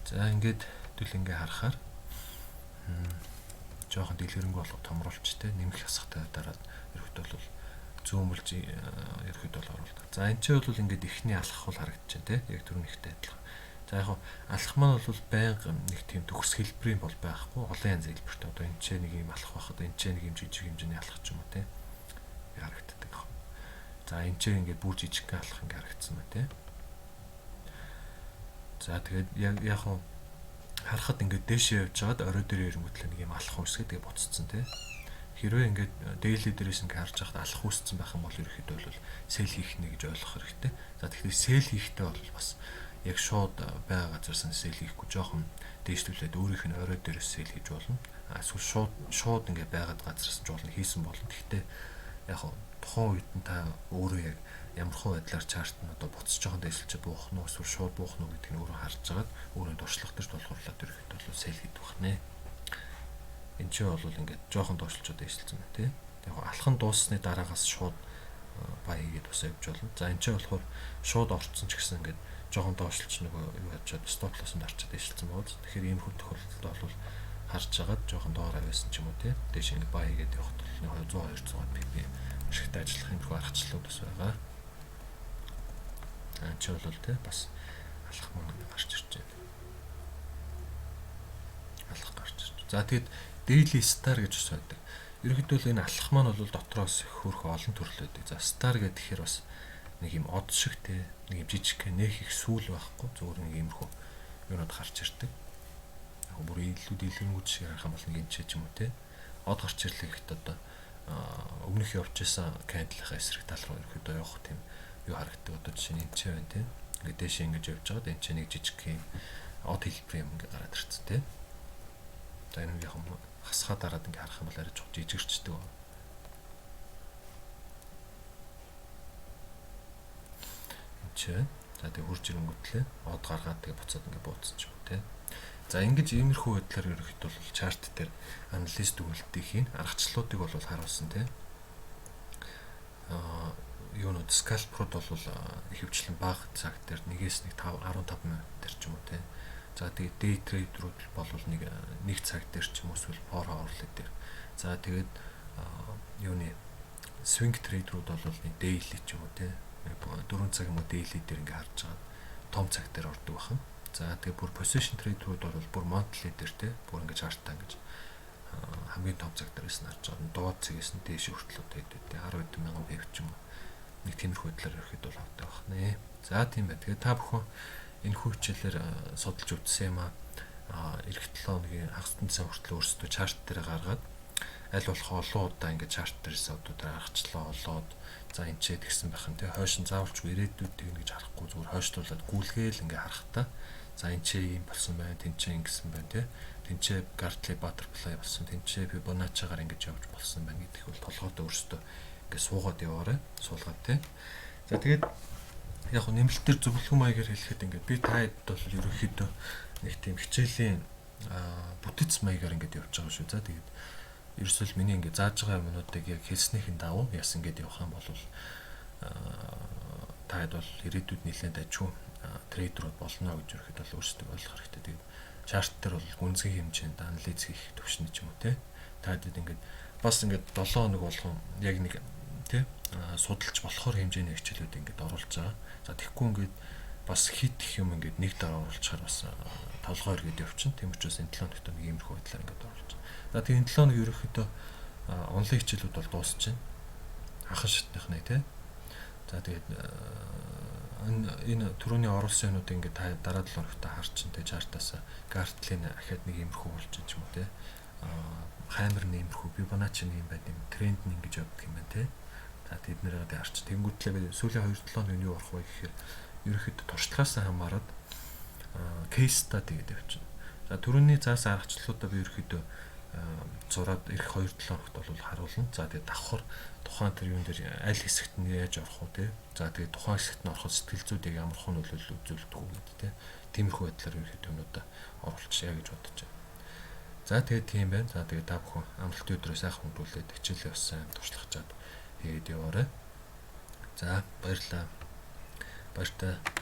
За ингээд хэдүүл ингээ харахаар жоохон дэлгэрэнгүй болох томруулч те нэмэх хасахтай дараад ерөөхдөө бол зүүмэлж ерөөхдөө бол оруулдаг. За энэ ч бол ингээд ихний алхах бол харагдаж байна те. Яг түрүүнийхтэй адилхан. За яг алхах маань бол байнга нэг тийм төгс хэлбэрийн бол байхгүй. Олон янзын хэлбэртэй. Одоо энэ ч нэг юм алхах байхад энэ ч нэг юм жижиг хэмжээний алхах ч юм уу те. Харагддаг. За энэ ч ингээд бүр жижигхэн алхах ингээд харагдсан байна те. За тэгээд яг харахад ингээд дээшээ явж байгаад орой дээр ирэнгүүтлээ нэг юм алах үсгээ тэгээ буццсан тий. Хэрвээ ингээд daily дээрээс ингээд харж байхад алах үсцэн байх юм бол ерөөхдөө бол сел хийх нэ гэж ойлгох хэрэгтэй. За тэгэхээр сел хийхдээ бол бас яг шууд байгаа газарсан сел хийхгүй жоохон дээшлүүлээд өөрийнх нь орой дээрээс сел хийж болно. Эсвэл шууд ингээд байгаад газарсан ч болно хийсэн болно. Гэхдээ яг тухайн үед нь та өөрөө яг ямар хөө байдлаар чарт нь одоо буцаж жоохон дэвшилж буух нь эсвэл шууд буух нь гэдгийг өөрөө харж байгаад өөрөө дуршлагтарч болохоор ирэхэд бол сел хийдэг байна. Энд чинь бол ингээд жоохон доошлцоо дэвшилсэн байна тий. Яг алхан дууссаны дараагаас шууд бай хийгээд бас явж болно. За энэ чинь болохоор шууд орцсон ч гэсэн ингээд жоохон доошлч нөгөө юу яачаад стоп лосс дарчаад дэвшилсэн бооз. Тэгэхээр ийм хүн тохиолдолд бол харж байгаад жоохон доор авьяасан ч юм уу тий. Дээш ингээд бай хийгээд явахд бол 100 200 пп ашигтай ажиллах юм хөө аргачлалууд бас байгаа. Ч бол тий бас алах мөнгө гарч ирж байна. Алах гарч ирж. За тэгэд daily star гэж бас байдаг. Ерөнхийдөө энэ алах маань бол дотроос хөрх олон төрлөө байдаг. За star гэхээр бас нэг юм од шиг тий нэг юм жижиг нэх их сүүл байхгүй зүгээр нэг иймэрхүү юунод гарч ирдэг. Яг бүр илүү дэлгэрэнгүй шиг харах юм бол нэг юм ч юм уу тий од гарч ирлээ гэхэд одоо өмнөх явж исэн кандалынхаа эсрэг тал руу ерөөдөө явах тийм юу харагддаг. Одоо жишээ нь энэ ч байна тийм. Ингээд дээш ингэж явж байгаад энэ ч нэг жижиг юм од хэлбэр юм ингээд гараад ирсэн тийм. За энэ яг хасгаа дараад ингээд харах юм бол арай жоо жижигэрчдэг байна. Энд ч. За тэгээ хурж ирэнгүүтлээ од гаргаад тэгээ буцаад ингээ бууцсан ч юм уу те. За ингэж иймэрхүү байдлаар ерөөхдөө бол чарт дээр анализ дүгнэлтийн аргачлалуудыг бол харуулсан те. Юунууд скальпрууд бол ихэвчлэн бага цаг дээр 1-ээс 15 минут дээр ч юм уу те. За тэгээд day trader-ууд бол нэг цаг дээр ч юм уу эсвэл four hourly дээр. За тэгээд юуны swing trader-ууд бол нэг daily ч юм уу те. 4 цаг юм уу daily дээр ингээ харж байгаа том цаг дээр ордог бахан. За тэгээд бүр position trader-ууд бол бүр monthly дээр те. Бүр ингээ чартаа ингэж хамгийн том цаг дээрээс нь харж байгаа. Доод цэгээс нь дээш хүртэл тэгээд 10 мянган пив ч юм уу. Нэг тиймэрхүү байдлаар ирэхэд бол авдаг байна. За тийм байна. Тэгээд та бүхэн энэ хүү хичээлээр судалж үзсэн юм аа. Эх 7 хоногийн хагас тэнцэн хүртэл өөрсдөө чарт дээр гаргаад аль болох олон удаа ингээд чарт дээрээс одоо аргачлаа олоод за энэ ч тэгсэн байх нь тий хойш нь заавалчгүй ирээдүйд тэгнэ гэж харахгүй зүгээр хойшлуулад гүйлгээл ингээд харахтаа за энэ ч ийм болсон байна тэн ч ингэсэн байна тий тэн ч Gartley butterfly болсон тэн ч Fibonacci-гаар ингэж явж болсон байна гэдгийг бол толгойдоо өөрсдөө ингээд суугаад яваарай суулгаад тий. За тэгээд яг нь нэмэлтээр зөвлөгөө маягаар хэлэхэд ингээд би та хэд бол ерөнхийдөө нэг тийм хичээлийн бүтэц маягаар ингээд явж байгаа шүү. За тэгээд ерөөсөл миний ингээд зааж байгаа юмнуудыг яг хэлснийхэн дагуу яасан гэдээ явах юм бол та хэд бол ирээдүйд нэлээд ажгүй трейдерүүд болно гэж ерөөхдөө бол өөрсдөө ойлгох хэрэгтэй. Тэгээд чарт дээр бол гүнзгий хэмжээнд анализ хийх төвшин ч юм уу те. Та хэд ингээд бас ингээд 7 хоног болгон яг нэг те судалж болохоор хэмжээний хичээлүүд ингээд оруулж байгаа. За тэгэхгүй ингээд бас хит их юм ингээд нэг дараа оруулчихаар бас толгой эргээд явчихна. Тийм учраас энэ 7 хоногт нэг иймэрхүү байдлаар ингээд оруулж байгаа. За тэгээ энэ 7 хоног ерөөхдөө онлайн хичээлүүд бол дуусч байна. Хахан шатныхны тий. За тэгээд энэ түрүүний оруулсан юмнуудыг ингээд та дараа 7 хоногт харчин тий чартаас Gartley ахаад нэг иймэрхүү болж байгаа юм уу тий. Хаймер нэмэрхүү Fibonacci нэм байд юм тренд нь ингэж явдаг юм байна тий. За тэд нэрээ харч тэнгүүтлээ сүүлийн 2-7 хоног нь юу орох вэ гэхээр ерөөхдөө туршлагаас хамаарат case study гэдэг явчихна. За түрүүний заасан аргачлалуудаа би ерөөхдөө зураад ирэх 2-7 хоногт бол харуулна. За тэгээд давхар тухайн тэр юун дээр аль хэсэгт нь яаж орох уу те. За тэгээд тухайн хэсэгт нь ороход сэтгэл зүйд яг ямар хон нөлөөлөл үзүүлдэг үү гэдэг те. Тиймэрхүү байдлаар ерөөхдөө юмудаа оруулчихъя гэж бодож байна. За тэгээд тийм байна. За тэгээд та бүхэн амралтын өдрөө сайхан өнгөрүүлээд хичээлээ бас сайн туршлагачаад хийгээд яваарай. За баярлалаа. Баяртай.